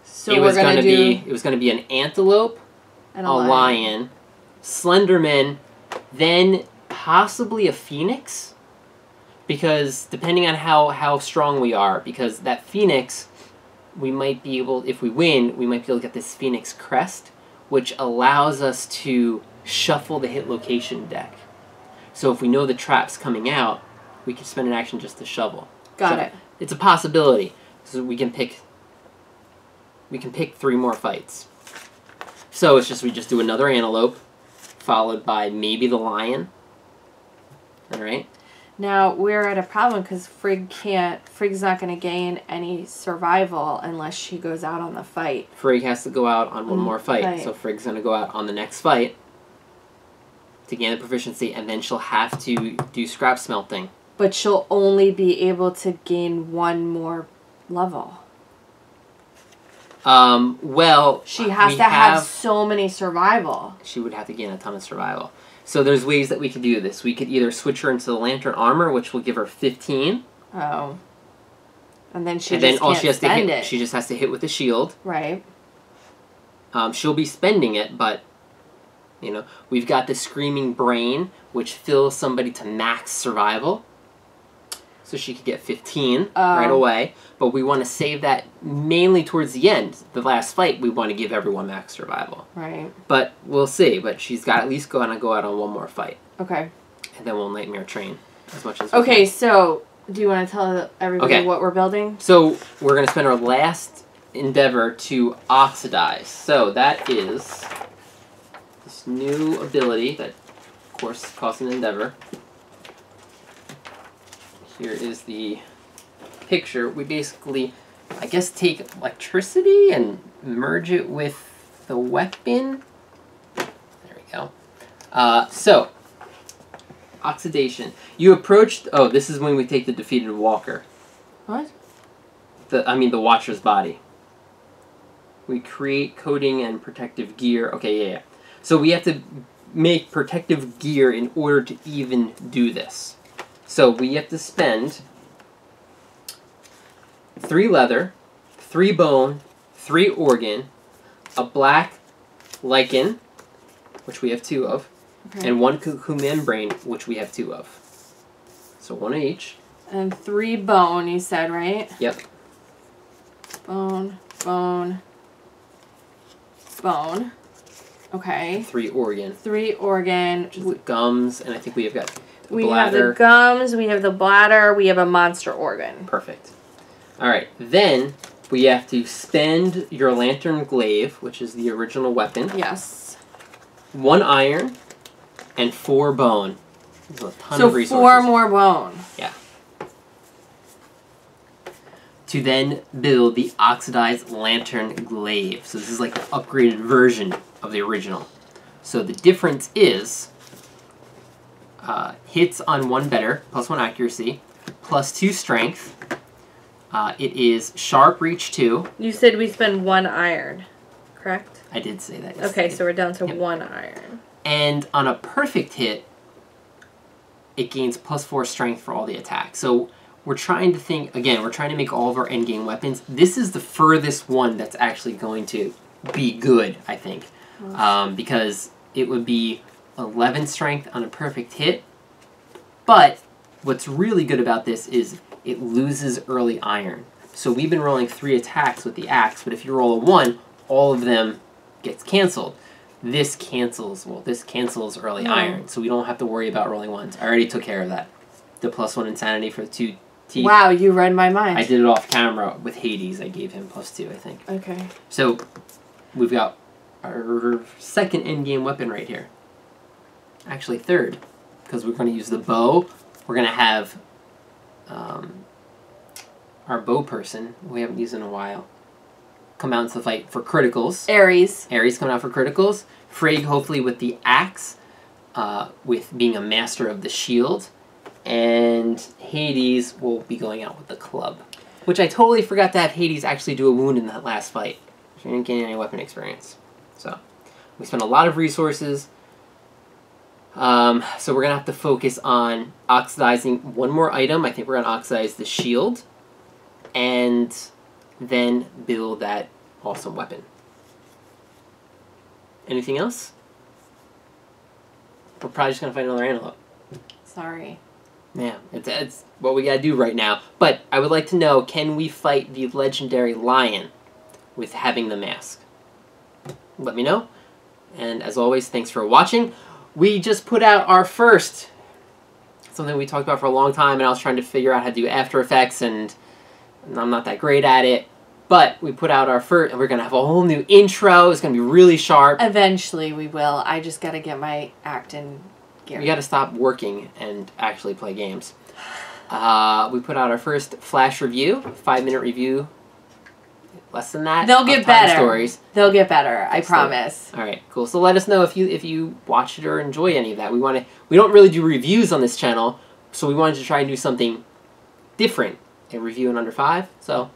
So we're going to do... It was going to be an antelope, and a lion, Slenderman, then possibly a phoenix. Because depending on how strong we are, because that phoenix, we might be able... If we win, we might be able to get this phoenix crest, which allows us to shuffle the hit location deck. So if we know the trap's coming out, we can spend an action just to shovel. Got it. It's a possibility. So we can pick 3 more fights. So it's just we just do another antelope, followed by maybe the lion. All right. Now, we're at a problem because Frigg's not going to gain any survival unless she goes out on the fight. Frigg has to go out on one more fight. So Frigg's going to go out on the next fight to gain the proficiency, and then she'll have to do scrap smelting. But she'll only be able to gain one more level. Well... She has to have so many survival. She would have to gain a ton of survival. So there's ways that we could do this. We could either switch her into the lantern armor, which will give her 15. Oh. And then she She just has to hit with the shield. Right. She'll be spending it, but, you know, we've got the Screaming Brain, which fills somebody to max survival. So she could get 15 right away. But we want to save that mainly towards the end. The last fight, we want to give everyone max survival. Right. But we'll see. But she's got to at least go out on one more fight. Okay. And then we'll Nightmare Train as much as we can. So do you want to tell everybody what we're building? So we're going to spend our last endeavor to oxidize. So that is this new ability that, of course, costs an endeavor. Here is the picture. We basically, I guess, take electricity and merge it with the weapon. There we go. So, oxidation. You approached... Oh, this is when we take the defeated walker. What? The Watcher's body. We create coating and protective gear. Okay, yeah. So we have to make protective gear in order to even do this. So we have to spend 3 leather, 3 bone, 3 organ, a black lichen, which we have 2 of, and 1 cuckoo membrane, which we have 2 of. So 1 of each. And 3 bone, you said, right? Yep. Bone, bone, bone. Okay. 3 organ. 3 organ. Which is the gums, and I think we have got... We have the gums, we have the bladder, we have a monster organ. Perfect. Alright, then we have to spend your lantern glaive, which is the original weapon. Yes. 1 iron and 4 bone. There's a ton of resources. So 4 more bone. Yeah. To then build the oxidized lantern glaive. So this is like the upgraded version of the original. So the difference is... hits on 1 better, +1 accuracy, +2 strength. It is sharp reach 2. You said we spend 1 iron, correct? I did say that. Yes. Okay, so we're down to 1 iron. And on a perfect hit, it gains +4 strength for all the attacks. So we're trying to think, again, we're trying to make all of our endgame weapons. This is the furthest one that's actually going to be good, I think. Because it would be 11 strength on a perfect hit, but what's really good about this is it loses early iron. So we've been rolling 3 attacks with the axe, but if you roll a 1, all of them gets canceled. This cancels early iron, so we don't have to worry about rolling 1s. I already took care of that. The +1 insanity for the 2 teeth. Wow, you read my mind. I did it off camera with Hades. I gave him +2, I think. Okay. So we've got our second endgame weapon right here. Actually, 3rd, because we're going to use the bow. We're going to have our bow person, we haven't used in a while, come out into the fight for criticals. Ares. Ares coming out for criticals. Frigg, hopefully, with the axe, with being a master of the shield. And Hades will be going out with the club. Which I totally forgot to have Hades actually do a wound in that last fight. She didn't gain any weapon experience. So, we spent a lot of resources. So we're going to have to focus on oxidizing 1 more item. I think we're going to oxidize the shield. And then build that awesome weapon. Anything else? We're probably just going to fight another antelope. Sorry. Yeah, it's what we got to do right now. But I would like to know, can we fight the legendary lion with having the mask? Let me know. And as always, thanks for watching. We just put out our first, something we talked about for a long time, and I was trying to figure out how to do After Effects, and I'm not that great at it. But we put out our first, and we're going to have a whole new intro. It's going to be really sharp. Eventually we will. I just got to get my act in gear. You got to stop working and actually play games. We put out our first flash review, 5-minute review. Less than that. They'll get better. Stories. They'll get better. I promise. All right, cool. So let us know if you watch it or enjoy any of that. We don't really do reviews on this channel, so we wanted to try and do something different. A review in under 5. So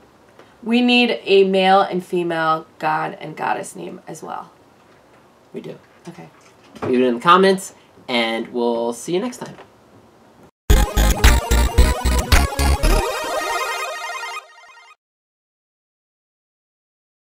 we need a male and female god and goddess name as well. We do. Okay. Leave it in the comments, and we'll see you next time.